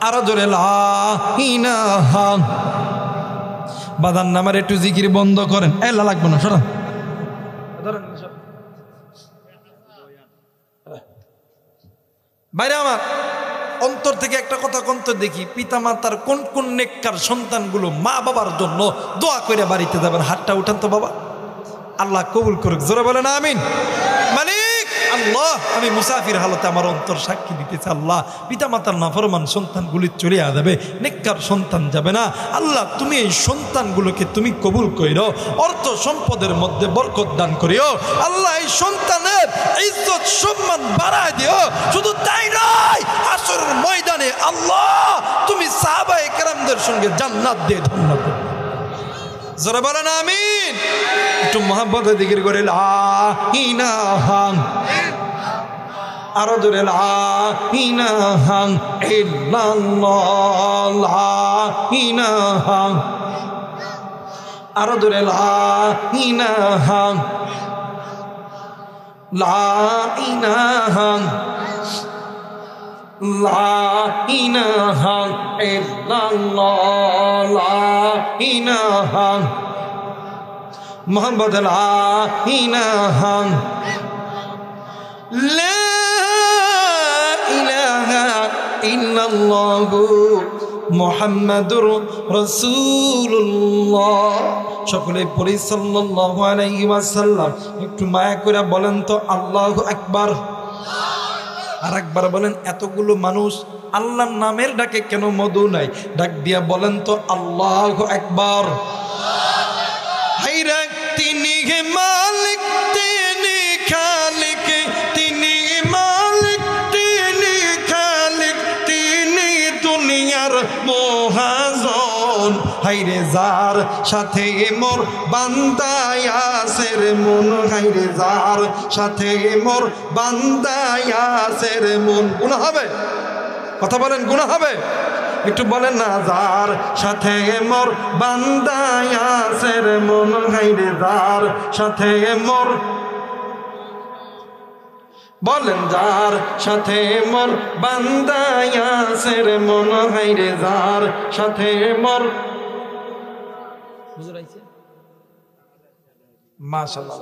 আরো জোরে লা ইলাহা। বাদান নামার একটু জিকির বন্ধ করেন। এলা লাগবে না, সরা বাইরে। আমার অন্তর থেকে একটা কথা কন্ত দেখি, পিতা মাতার কোন কোন নেককার সন্তানগুলো মা বাবার জন্য দোয়া করে বাড়িতে যাবেন? হাতটা উঠান তো বাবা, আল্লাহ কবুল করুক। জোরে বলেন আমিন। মালিক আল্লাহ, আমি মুসাফির হালতে আমার অন্তর সাক্ষী দিতেছে, আল্লাহ পিতা মাতার নাফরমান সন্তানগুলি চলে যাবে, নেককার সন্তান যাবে না। আল্লাহ তুমি এই সন্তানগুলোকে তুমি কবুল কইরো, অর্থ সম্পদের মধ্যে বরকত দান করিও। আল্লাহ এই সন্তানের ইজ্জত সম্মান বাড়ায় দিও। শুধু তাই নয়, হাসরের ময়দানে আল্লাহ তুমি সাহাবায়ে কেরামদের সঙ্গে জান্নাত দিয়ে ধন্য করো। জোরে বলেন আমিন। একটু মোহাম্মতে জিকির করে লা ইলাহা, আরো জোরে লা ইলাহা ইল্লাল্লাহ, লা ইলাহা, আরো জোরে লা ইলাহা, লা ইলাহা, লা ইলাহা ইল্লাল্লাহ, লা ইলাহা মুহাম্মদ, লা ইলাহা, লা ইলাহা ইল্লাল্লাহ মুহাম্মাদুর রাসূলুল্লাহ। সকলে পড়ি সাল্লাল্লাহু আলাইহি ওয়াসাল্লাম। একটু মায়া করে বলেন তো আল্লাহু আকবার। আর একবার বলেন, এতগুলো মানুষ আল্লাহর নামের ডাকে কেন মধু নাই? ডাক দিয়া বলেন তো আল্লাহু আকবার। হায়রে তিনি মালিক, তিনি খালিক, তিনি মালিক, তিনি খালিক, তিনি দুনিয়ার মহাজন। হায়রে যার সাথে মোর বান্দায় আছের মন, হায়রে যার সাথে মোর বান্দায় আছের মন। গুনাহ হবে? কথা বলেন, গুনাহ হবে? একটু বলেন না, যার সাথে মোর বান্দায় আছের মন, হায়রে যার সাথে মোর, বলেন যার সাথে মোর বান্দায় আছের মন, হায়রে যার সাথে মোর। মাশাআল্লাহ।